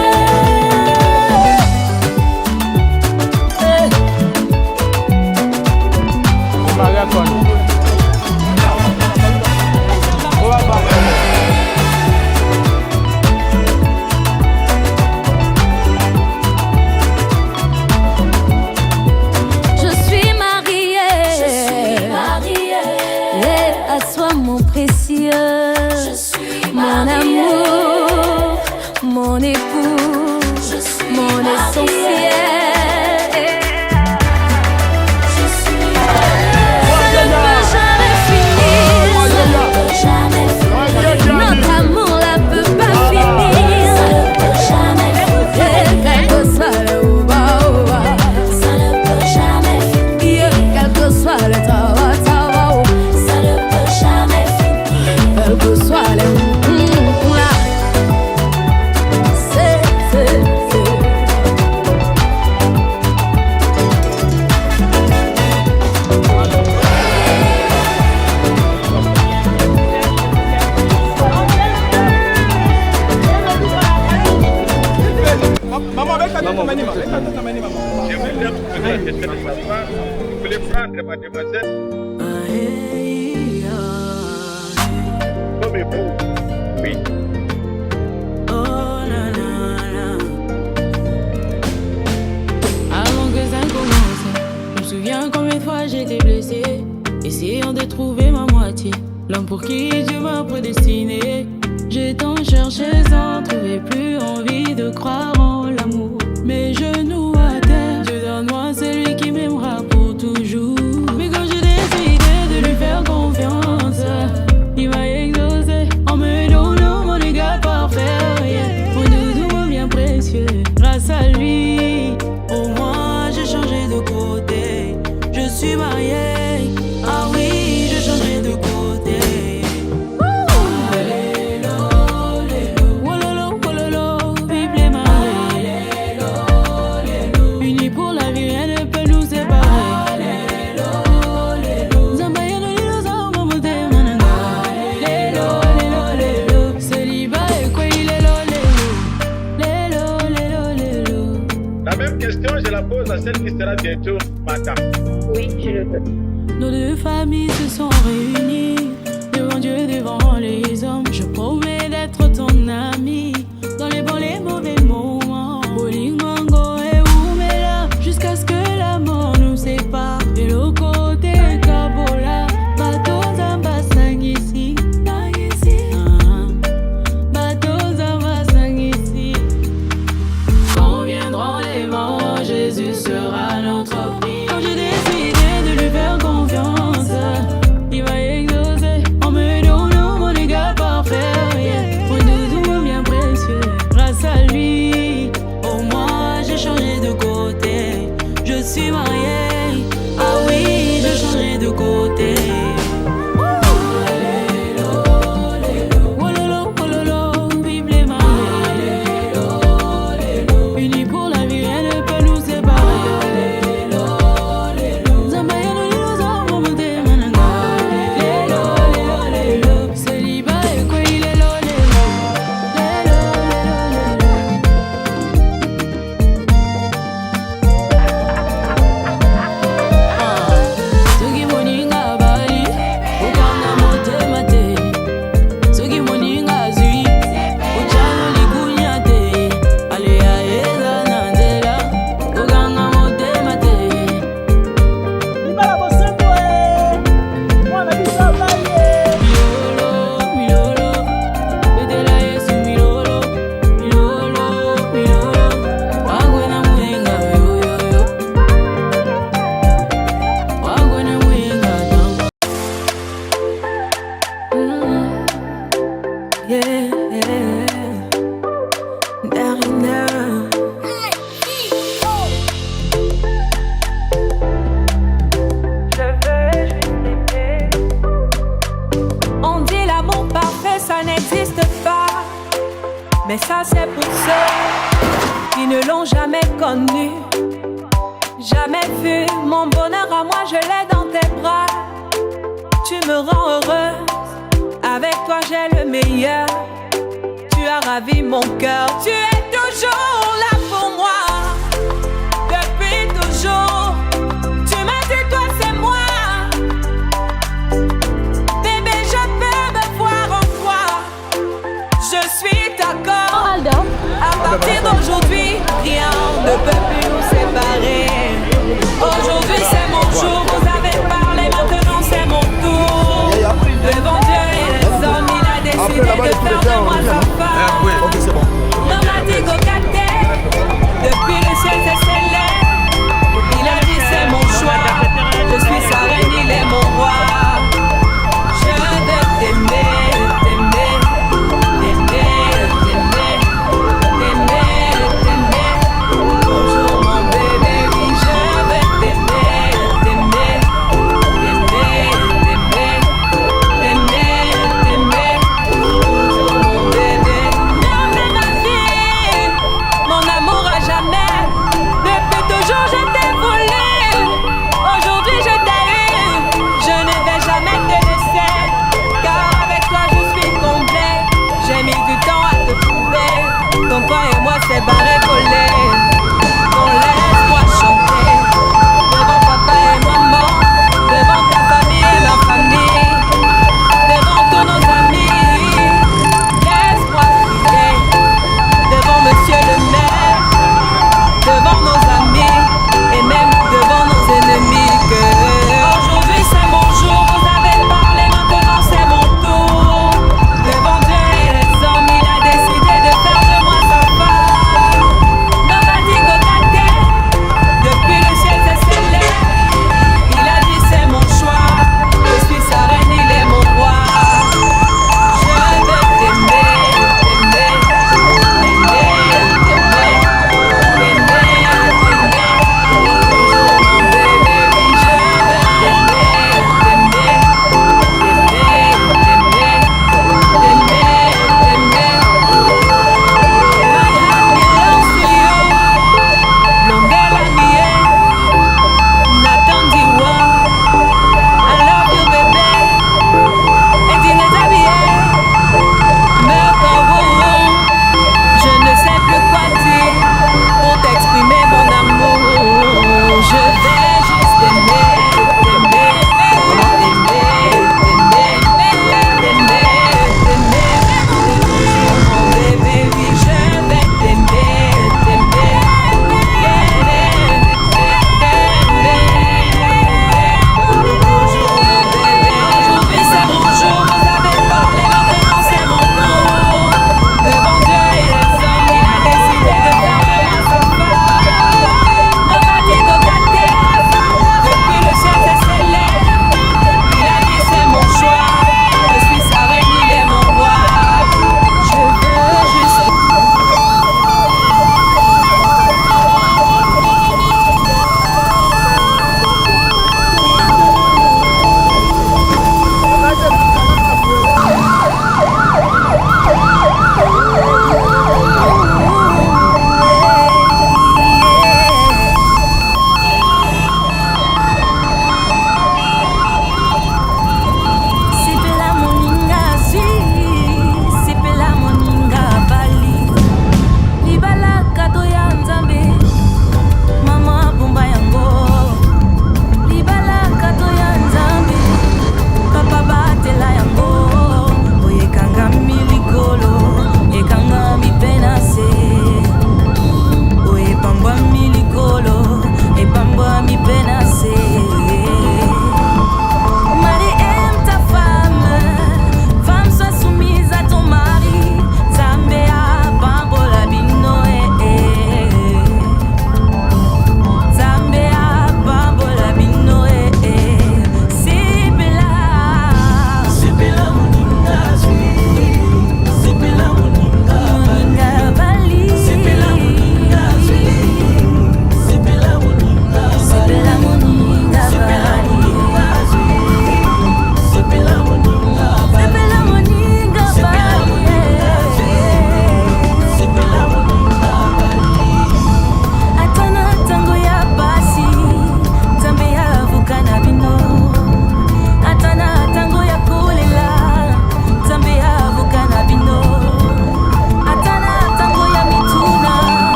Mon amour, mon époux, mon essentiel. Je suis voulez prendre, mademoiselle? Comme vous. Oui. Avant que ça commence, je me souviens combien de fois j'ai été blessée, essayant de trouver ma moitié, l'homme pour qui Dieu m'a prédestiné. J'ai tant cherché sans trouver, plus envie de croire en l'amour. Mes genoux à terre, Dieu donne-moi celui qui m'aimera pour toujours. Mais quand j'ai décidé de lui faire confiance, il m'a exaucé en me donnant mon égard parfait, yeah. Mon doudou bien précieux, grâce à lui, au moins j'ai changé de côté. Je suis mariée, ah oui, j'ai changé de côté. Je la pose à celle qui sera bientôt madame. Oui, je le veux. Nos deux familles se sont réunies devant Dieu, devant les hommes. Je promets d'être ton ami dans les bons, les mauvais moments. Bolingongo et Oumela, jusqu'à ce que la mort nous sépare. De l'autre côté, Kabola, bateau Zamba Sangisi. Bateau Zamba Sangisi. Quand viendront les morts, Jésus sera notre prix. Quand j'ai décidé de lui faire confiance, il m'a exaucé en me donnant mon égard parfait, yeah. Mon doudou bien précieux, grâce à lui, au moins j'ai changé de côté. Je suis mariée, ah oui, j'ai changé de côté. Mais ça c'est pour ceux qui ne l'ont jamais connu, jamais vu. Mon bonheur à moi, je l'ai dans tes bras. Tu me rends heureuse, avec toi j'ai le meilleur. Tu as ravi mon cœur, tu es toujours là pour moi. Depuis toujours, tu m'as dit toi c'est moi. Bébé, je peux me voir en toi. Je suis d'accord. À partir d'aujourd'hui, rien ne peut plus nous séparer. Aujourd'hui c'est mon jour, vous avez parlé, maintenant c'est mon tour. Devant Dieu et les hommes, il a décidé de faire de moi sa femme. Dans ma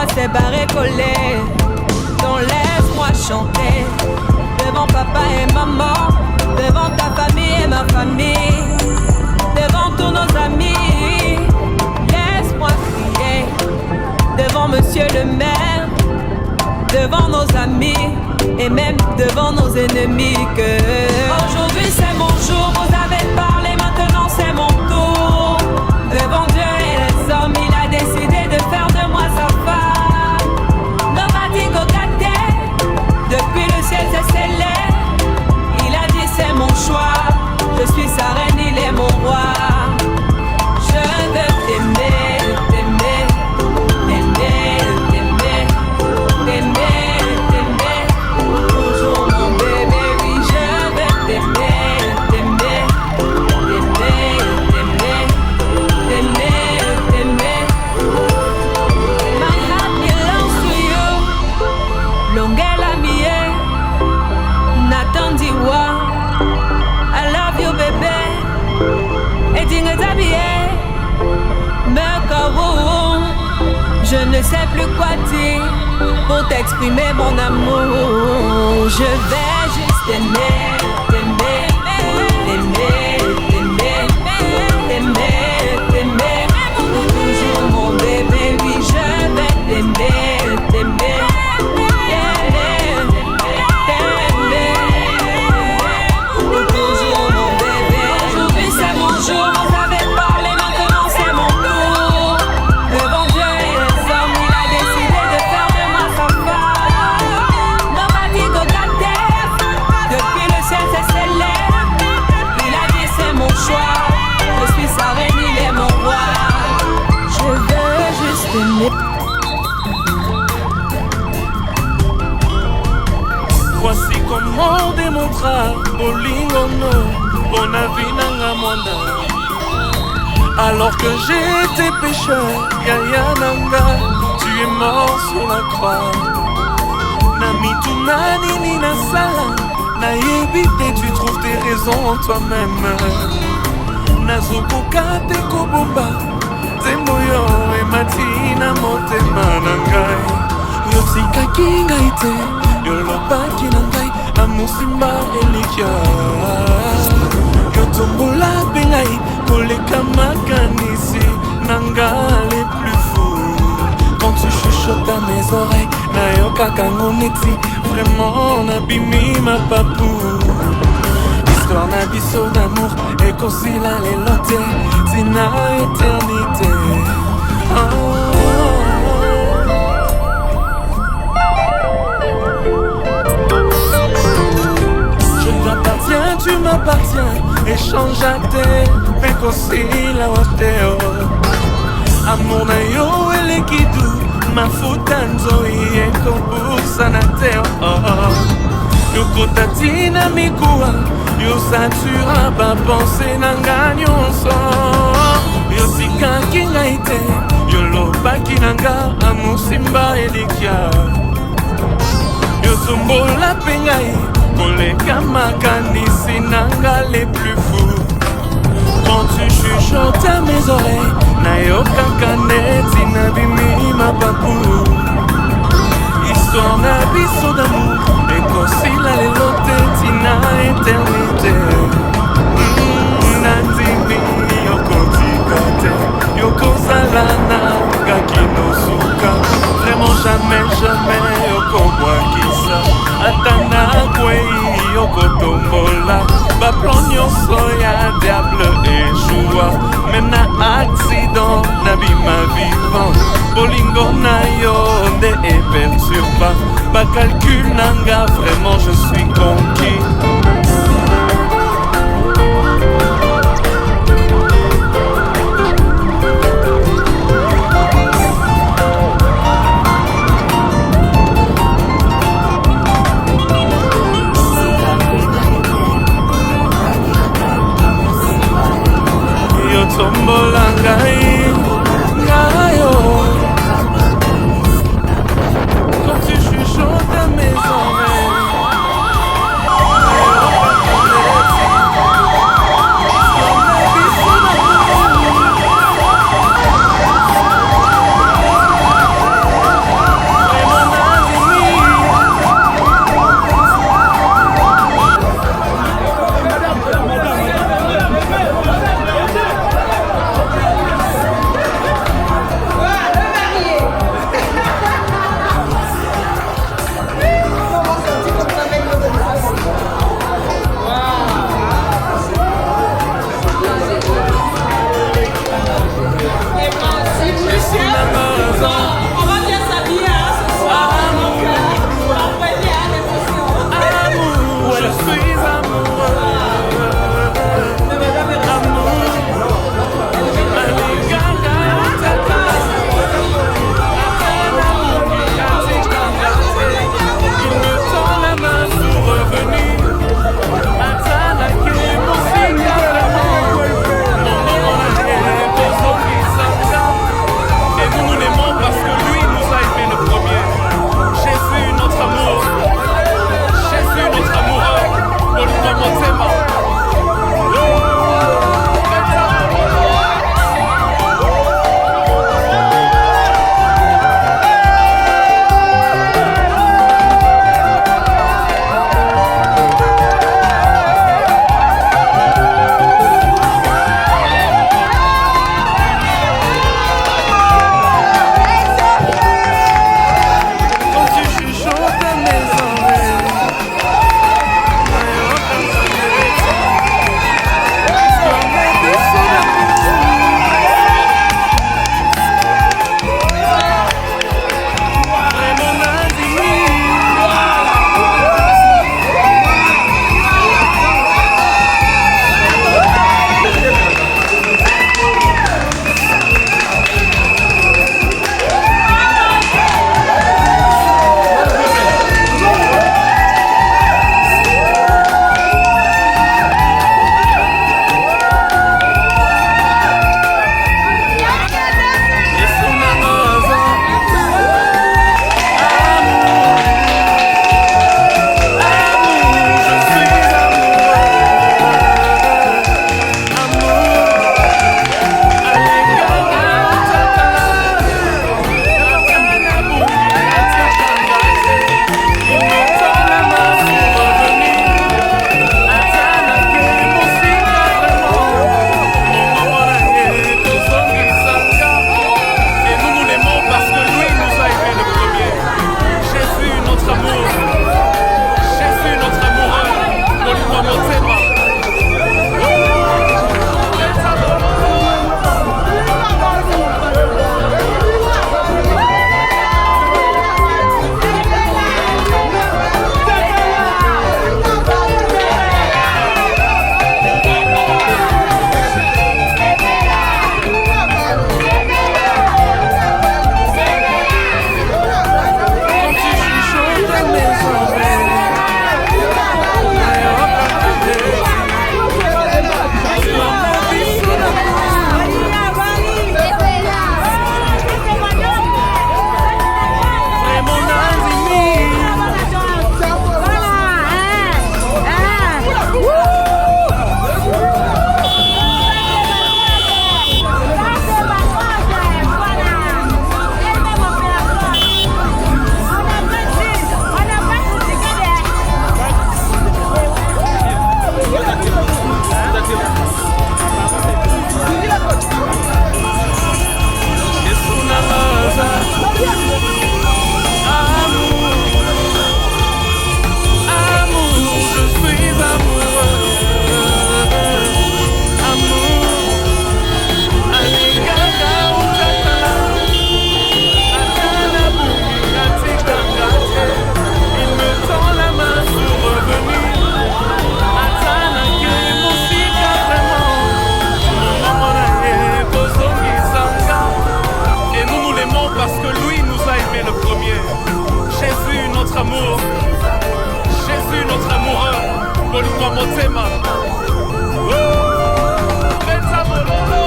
moi séparés, collés. Donc laisse-moi chanter devant papa et maman, devant ta famille et ma famille, devant tous nos amis. Laisse-moi crier devant monsieur le maire, devant nos amis et même devant nos ennemis que aujourd'hui c'est mon jour, vous avez parlé, maintenant c'est mon tour. Devant Dieu et les hommes, il a décidé de faire de moi sa femme. Nobody go get there. Depuis le ciel c'est scellé. Il a dit c'est mon choix. Je suis sa reine, il est mon roi. Je veux t'aimer, t'aimer, t'aimer, t'aimer, t'aimer, t'aimer. Toujours mon bébé, oui je veux t'aimer, t'aimer, t'aimer, t'aimer, t'aimer, t'aimer. My heart belongs to you. Longela mie, Nathan Diwa. I love you bébé. Et dingue t'habiller, me kawou. Je ne sais plus quoi dire pour t'exprimer mon amour. Je vais juste t'aimer, t'aimer, t'aimer, t'aimer, t'aimer, t'aimer. Toujours mon bébé, oui je vais t'aimer, t'aimer. Toujours mon bébé. Aujourd'hui c'est mon jour, vous avez parlé, maintenant c'est mon tour. Devant Dieu et les hommes, il a décidé de faire de moi sa femme. Nobody go get there. Depuis le ciel c'est scellé. Il a dit c'est mon choix. Je suis sa reine, il est mon roi. Je veux juste aimer. Voici comment démontra Bolingono, Bonavina Mwanda. Alors que j'étais pécheur, Yaya Nanga, tu es mort sur la croix. Nami Tunani Nina Sala, Naïbité, tu trouves tes raisons en toi-même. Nazuko Kate Kobomba, Zemboyo et Matina Motema Nangai. Yotsika Kingaite. Yolobaki nangai amusimba elikia Yotombola bengai koleka makanisi nanga les plus fous. Quand tu chuchotes à mes oreilles nayoka kangoneti vraiment nabimi ma papou. Histoire nabiso d'amour et kosila lelote tina éternité. Tu m'appartiens, échange à tes pécosi la wateo. Amour na yo elekidu, mafutanzo yeko busanateo. Yoko tatina mikua, yo satura ba pensée nanga nyonso. Yo sika kingaite, yo lobaki nanga amusimba elikia. Yo tumbola pengai. Koleka makanisi nanga les plus fous. Quand tu chuchotes à mes oreilles nayoka kaneti nabimi ma papou. Histoire nabiso d'amour ekosila lelote tina éternité. Natimi yokotikate yokozala nanga kinosuka. Vraiment jamais, jamais yokobwakisa. Atana kwei yokotombola. Baplan nyonso ya diable échoua. Même na accident nabima vivant. Bolingo na yo nde eperturba. Bacalcul nanga vraiment je suis conquis. Tombola ngai, ngayo. Quand tu chuchotes à mes oreilles marié. Jésus, notre amour. Jésus, notre amoureux. Bolingwa Motema. Benza Mololo.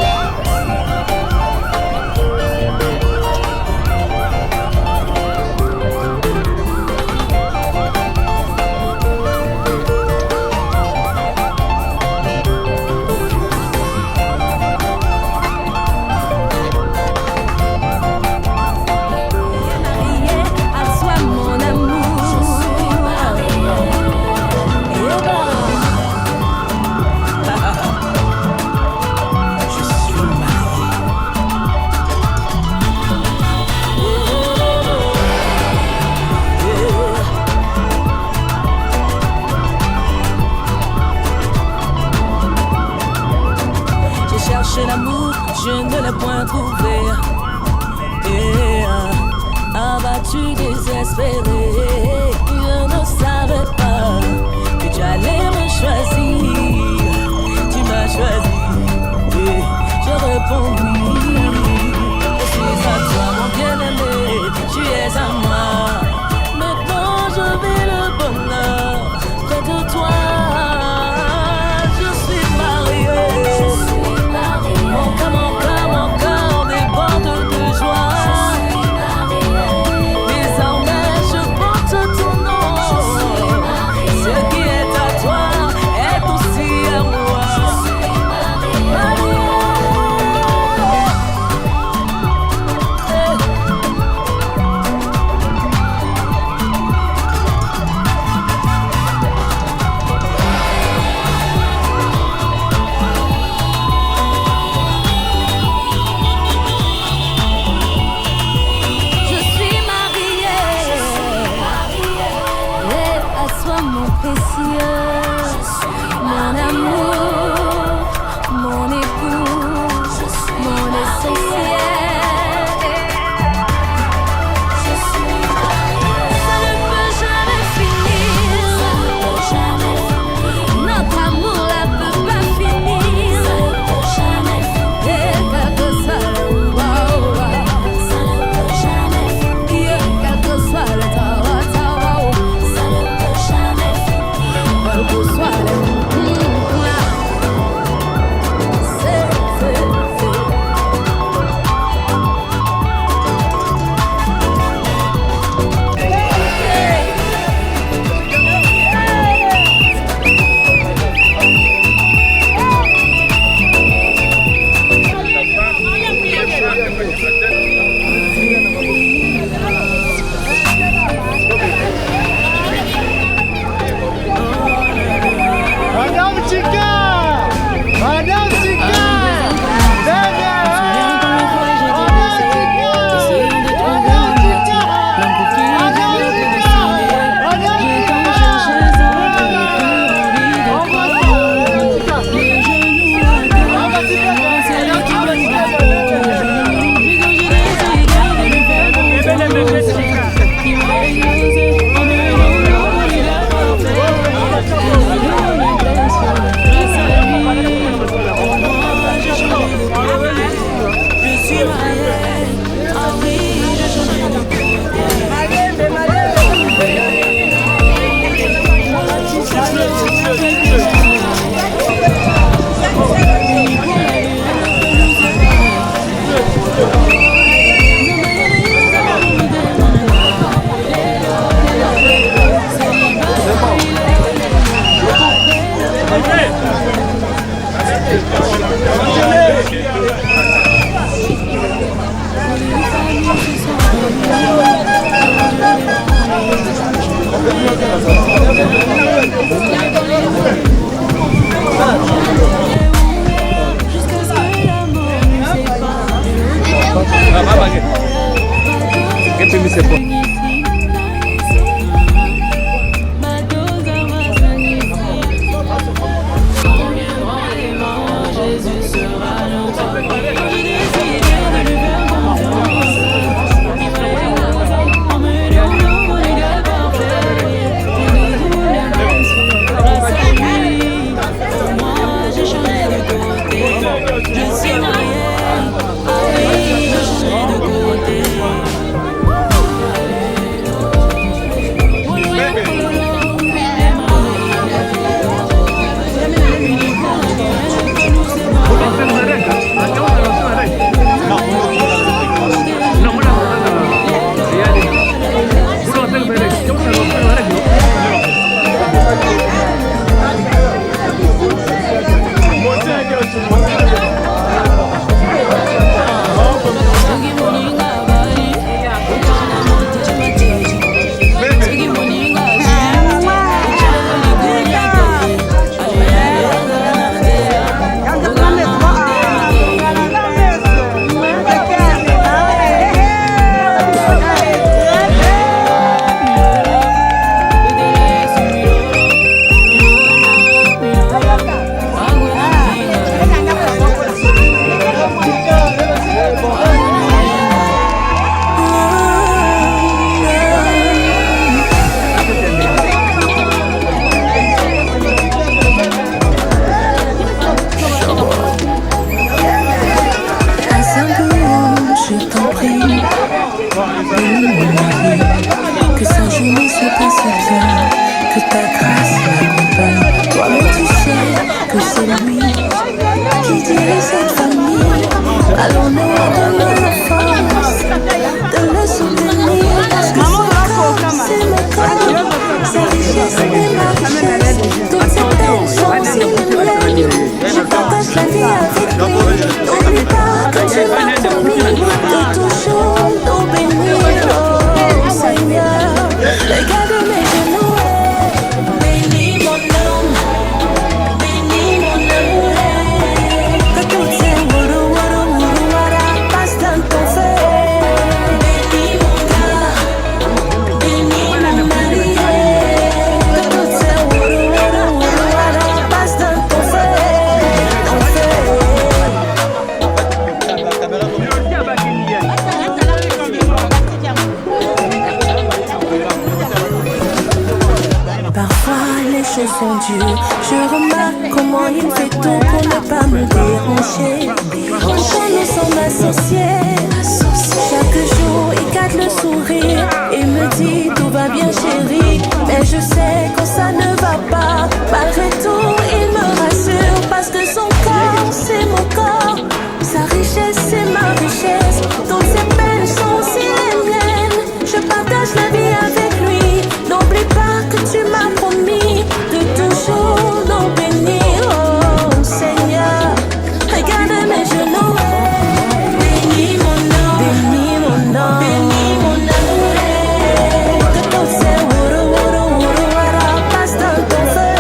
L'amour, je ne l'ai point trouvé. Abattu, désespéré, je ne savais pas que tu allais me choisir. Tu m'as choisi, je réponds oui. Je suis à toi, mon bien-aimé, tu es à moi. Maintenant, je vis le bonheur près de toi. Mon cœur déborde de joie. Désormais je porte ton nom. Ce qui est à toi est aussi à moi. choses sont dures. Je remarque comment il fait tout pour ne pas me déranger. Pourtant nous sommes associés. Chaque jour il garde le sourire et me dit tout va bien chérie. Mais je sais que ça ne va pas. Malgré tout il me rassure parce que son corps c'est mon corps. Sa richesse c'est ma richesse. Toutes ses peines sont aussi les miennes. Je partage la vie avec lui. N'oublie pas que tu m'as promis de toujours nous bénir. Oh Seigneur, regarde mes genoux. Bénis mon nom, bénis mon nom, bénis mon amour. Que tout ces wara passe dans ton feu.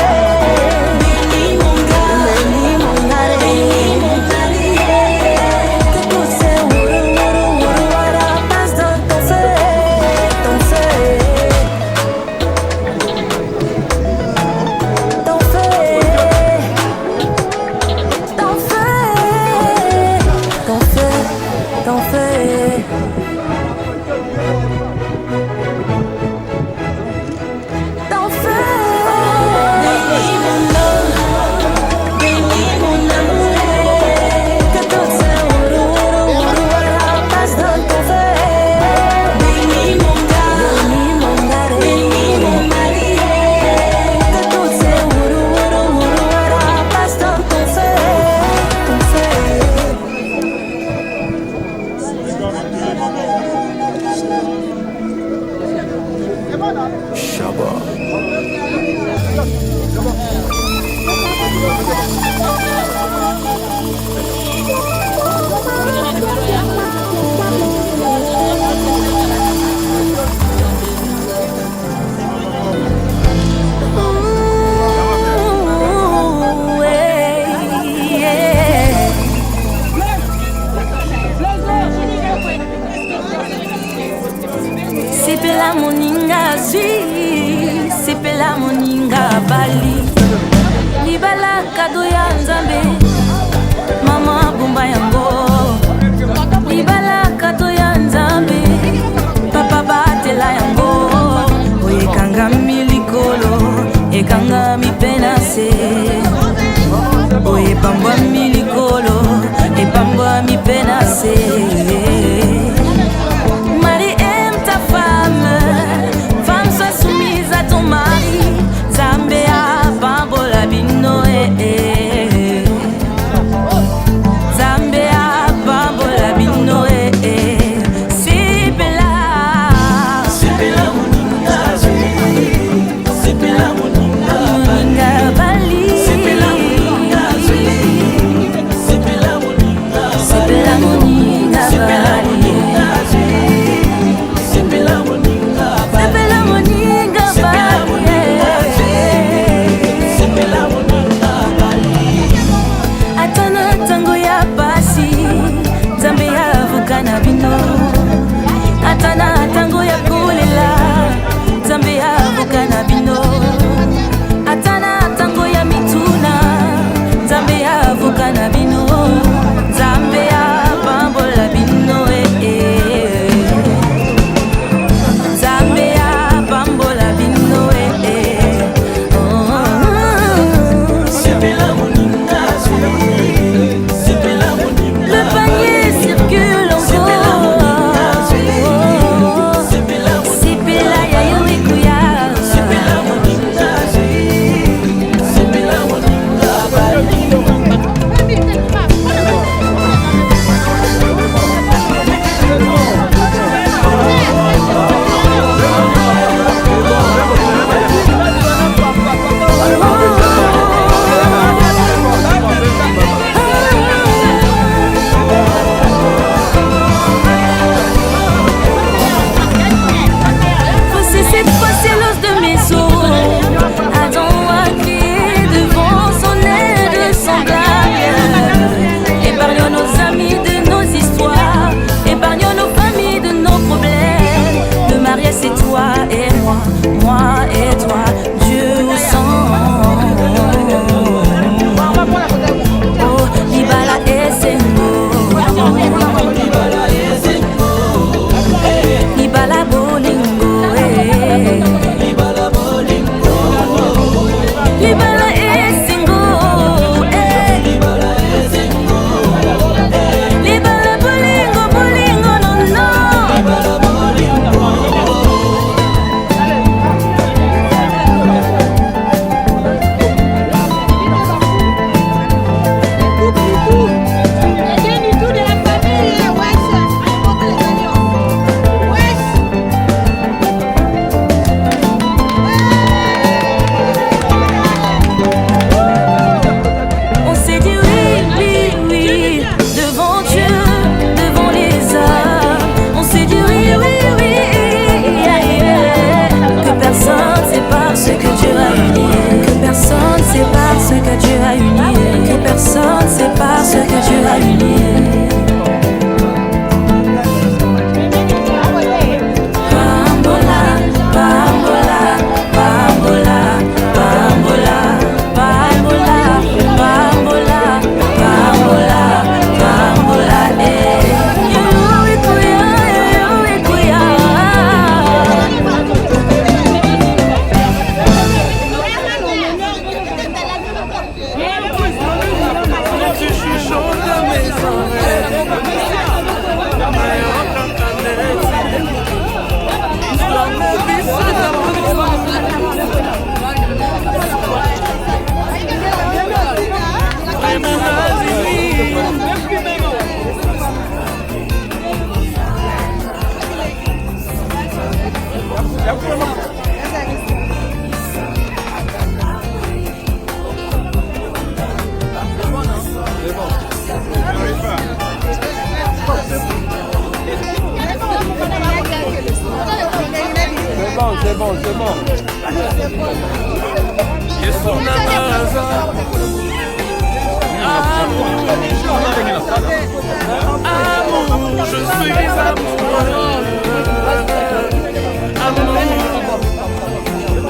Bénis mon gars, bénis mon gars, bénis mon allié. Que tout ces wara passe dans ton feu, ton feu. Ton feu, ton feu, ton feu, ton feu. Ton feu. Bénis mon nom, bénis mon amour. Que tout ce wara passe dans ton feu. Bénis mon gars, bénis mon gars, bénis mon allié. Que tout ce wara passe dans ton feu, ton feu. Ooh, yeah. Sepela moninga zwi, sepela moninga bali. Libala kado ya Nzambe, mama bumba yango. Libala kado ya Nzambe, papa batela yango. Oye kanga milikolo, ekanga mipenase. Oye pambwa milikolo, epambwa mipenase. Marie aime ta femme, femme sois soumise à ton mari. Zambea pambola bino Zambea C'est bon. Amour, je suis amoureux. Amour,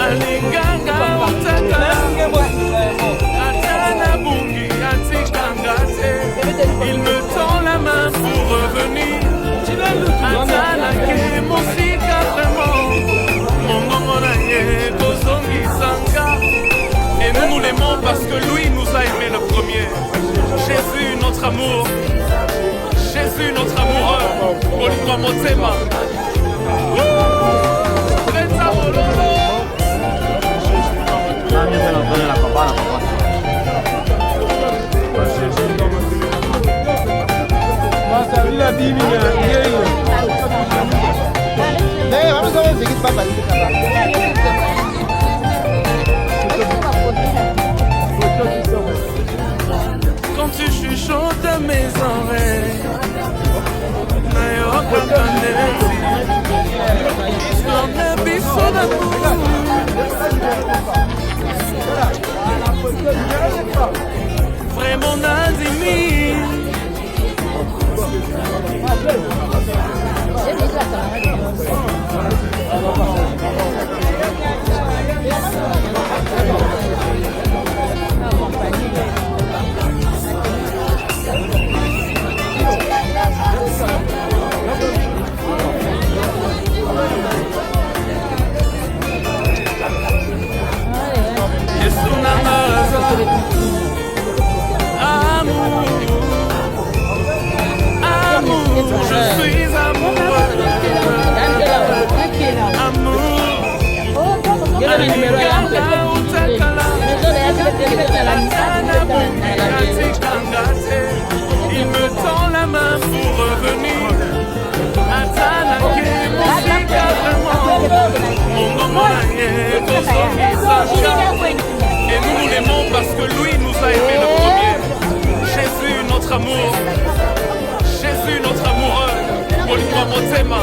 alinganga utaka, atana bungi atikangate. Il me tend la main pour revenir. Atana ke musika vraiment. Et nous l'aimons parce que lui nous a aimés le premier. Jésus notre amour, Jésus notre amoureux. Bolingwa Motema. Quand tu chuchotes à mes oreilles, histoire d'un bisou d'amour. Vraiment Nazimi. Je suis amoureux. Il me tend la main pour revenir. Et nous l'aimons parce que lui nous a aimés le premier. Jésus notre amour, Jésus notre amoureux. Bolingwa Motema.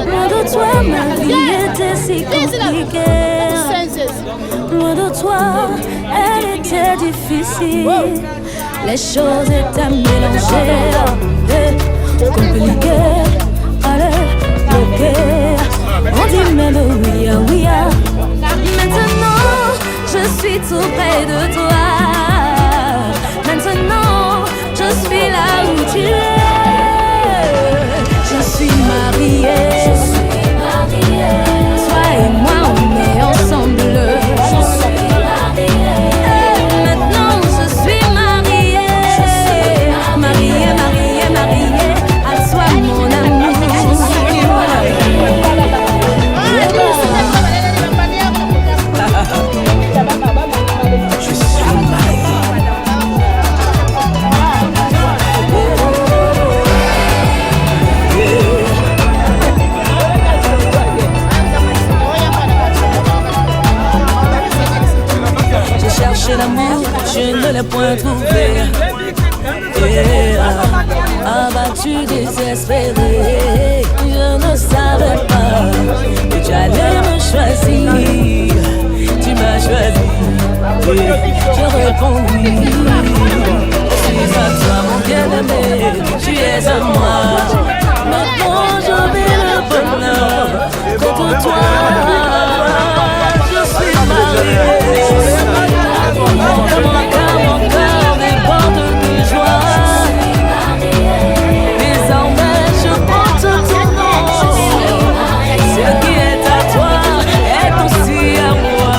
Loin de toi, ma vie était si compliquée. Loin de toi, elle était difficile. Les choses étaient mélangées, compliquées, allez, bloquées. On dit même oui, oui. Maintenant, je suis tout près de toi. Maintenant, je suis là où tu es. Je suis mariée. Toi et moi, on est ensemble. Je suis mariée. Maintenant, je suis mariée. Mariée. À toi, mon amour. Je suis mariée. Chercher l'amour, je ne l'ai point trouvé. Abattu, désespéré, je ne savais pas que tu allais me choisir. Tu m'as choisi, je réponds oui. Je suis à toi, mon bien-aimé, tu es à moi. Maintenant, je vis le bonheur contre toi. Je suis mariée. Mon cœur déborde de joie. Désormais je porte ton nom. Ce qui est à toi est aussi à moi.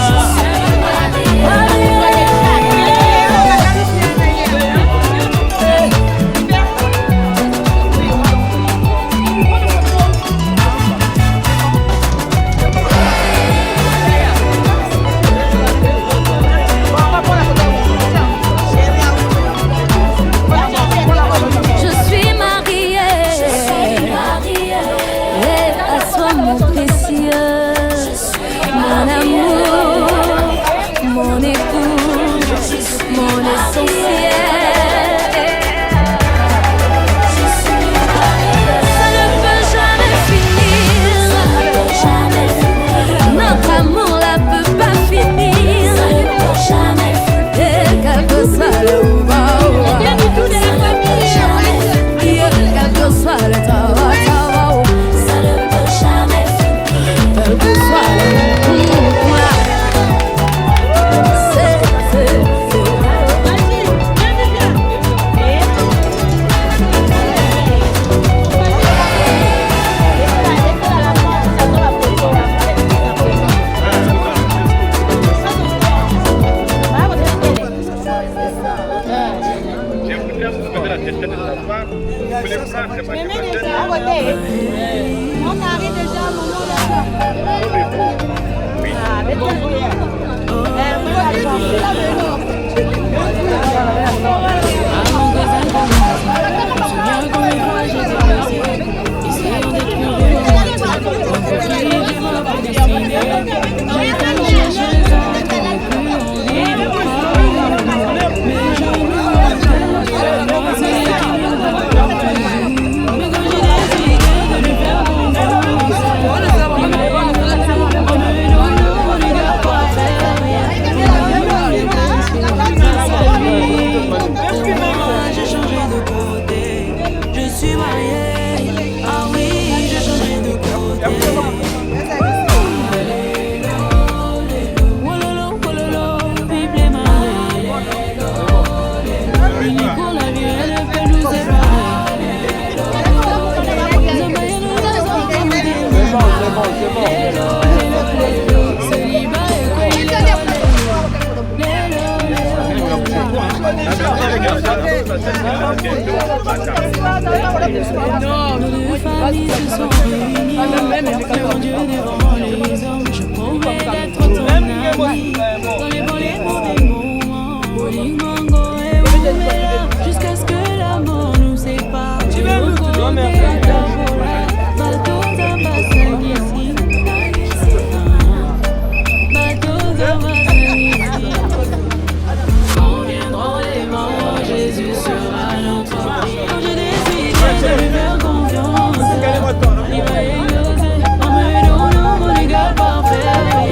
question de savoir. Vous voulez prendre ma Mon mari déjà, mon Oui. Nos familles se sont réunies devant Dieu, devant les hommes. Je promets d'être ton ami dans les bons, les mauvais moments. Bolingongo et Oumela, jusqu'à ce que la mort nous sépare. Tu veux nous donner ta voix, bateau d'Ambassanisi, bateau d'Ambassanisi. Quand viendront les morts, Jésus sera notre roi. Quand je décide de lui faire confiance, il va exploser en me donnant mon égard parfait. Mon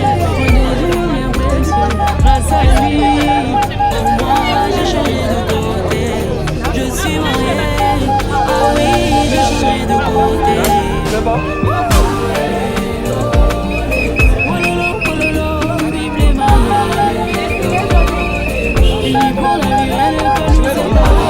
Jésus vient précieux, grâce à lui, pour moi j'ai changé de côté. Je suis mariée, ah oui, j'ai changé de côté. C'est bon. Bible est mariée, unis pour la vie, elle ne peut nous séparer.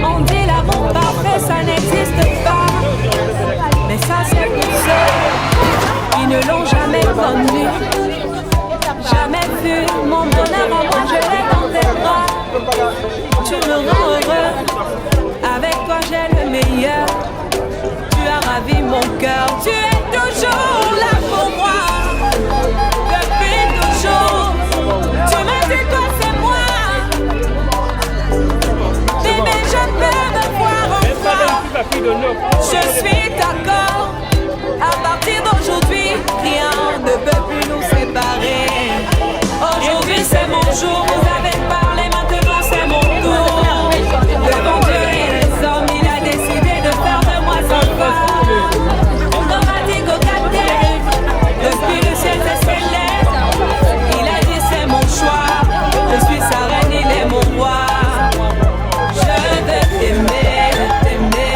On dit l'amour parfait, ça n'existe pas. Mais ça c'est pour ceux qui ne l'ont jamais connu. Jamais vu mon bonheur en moi, je l'ai dans tes bras. Tu me rends heureux, avec toi j'ai le meilleur. Tu as ravi mon cœur, tu es toujours là pour moi. Depuis toujours, tu m'as dit toi c'est moi. Bébé, je peux me voir en toi. Je suis d'accord. À partir d'aujourd'hui, rien ne peut plus nous séparer. Aujourd'hui c'est mon jour, vous avez parlé, maintenant c'est mon tour. Devant Dieu et les hommes, il a décidé de faire de moi son femme. On m'a dit qu'au depuis le ciel c'est céleste. Il a dit c'est mon choix, je suis sa reine, il est mon roi. Je veux t'aimer, t'aimer,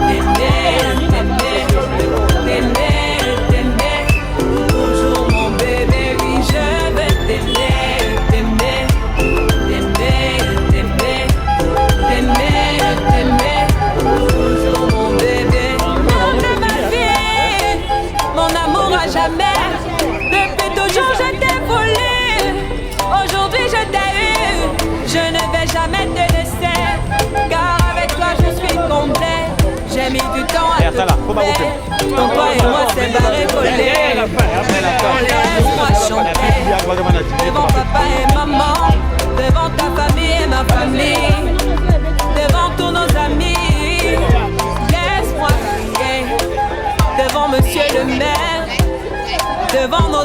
t'aimer, t'aimer, t'aimer, t'aimer. Toujours mon bébé, oui, je veux t'aimer, t'aimer, t'aimer, t'aimer, t'aimer, t'aimer. Toujours mon bébé, mon de ma vie, mon amour à jamais. Depuis toujours je t'ai voulu, aujourd'hui je t'ai eu. Je ne vais jamais te laisser, car avec toi je suis complet. J'ai mis du temps à te trouver. Ton toi et moi c'est barré collé. Laisse-moi chanter.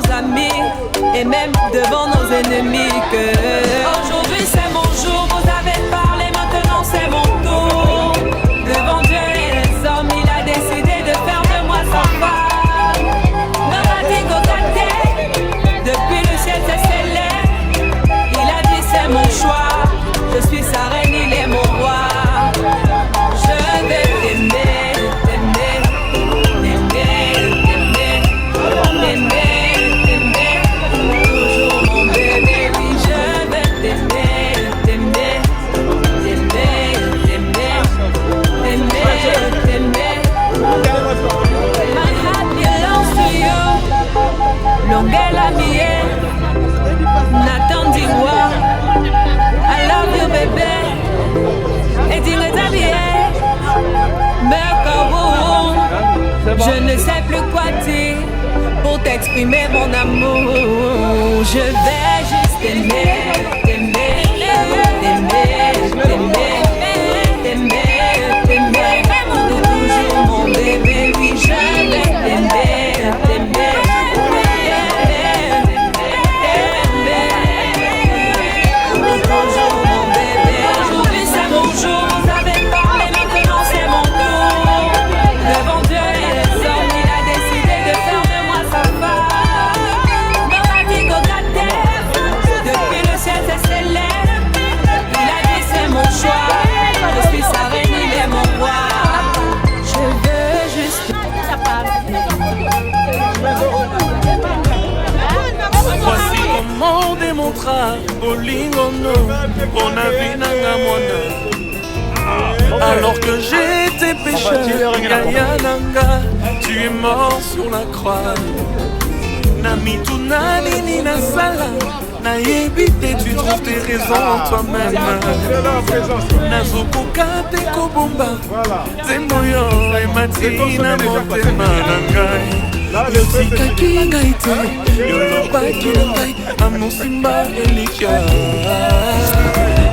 nos amis et même devant nos ennemis que aujourd'hui c'est mon jour, vous avez parlé, maintenant c'est mon tour. Devant Dieu et les hommes, il a décidé de faire de moi sa femme. Ne m'attends qu'au tâté, depuis le ciel c'est céleste. Il a dit c'est mon choix, je suis sa reine, il est mon roi. Je vais t'aimer, t'aimer, t'aimer, t'aimer, t'aimer, t'aimer, toujours mon bébé, oui je vais t'aimer, t'aimer, t'aimer, t'aimer, t'aimer, t'aimer. My heart belongs to you, Longela Mie, Nathan Diwa, I love you bébé, et dis-le t'habiller, je ne sais plus quoi dire pour t'exprimer mon amour. Je vais juste t'aimer, t'aimer, t'aimer, t'aimer, t'aimer, t'aimer, toujours mon bébé, oui je vais t'aimer, t'aimer, toujours mon bébé. Aujourd'hui c'est mon jour, vous avez parlé, maintenant c'est mon tour. Devant Dieu et les hommes, il a décidé de faire de moi sa femme. Dans ma vie qu'au terre, depuis le ciel c'est céleste. Il a dit c'est mon choix, je suis sa reine, il est mon roi. Je veux juste. Voici comment démontra Bolingono Bonavina Mwana. Alors que j'étais pécheur, Gayananga, tu es mort sur la croix. Nami tunani ni nasala, naïbité, tu trouves tes raisons en toi-même. Nazokoka te kobomba, zemoyo ematina motema nangai. Yotikaki ngai te, yolobaki na ngai, amosimba elikia.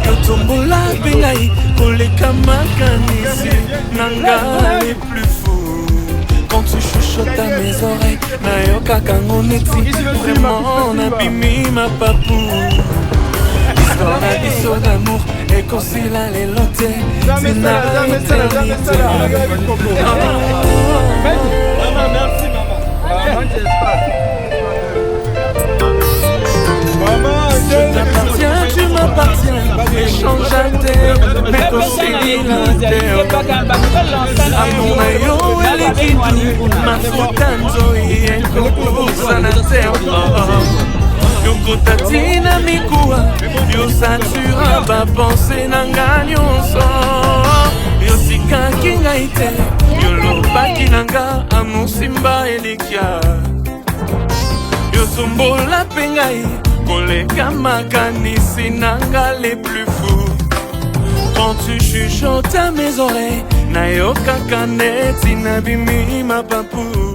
Yotombola pe ngai, koleka makanisi nanga les plus fous. Quand tu chuchotes à mes oreilles, nayoka kango neti, vraiment nabimi ma papou. Histoire à biso d'amour, et concila les lotés, zina l'éternité. Merci maman. Je t'appartiens, tu m'appartiens, échange à terre, mais concili la terre. Amour mayo elikidu, mafutanzo yekukusa na terre. Yoko tatina mikuwa, yo satura ba pensée nanga nyonso. Yo tikaki ngai te, yo lobaki nanga amour simba elikia. Yo tombola pe ngai, koleka makanisi nanga les plus fous. Quand tu chuchotes à mes oreilles, nayoka kaneti nabimi ma papou.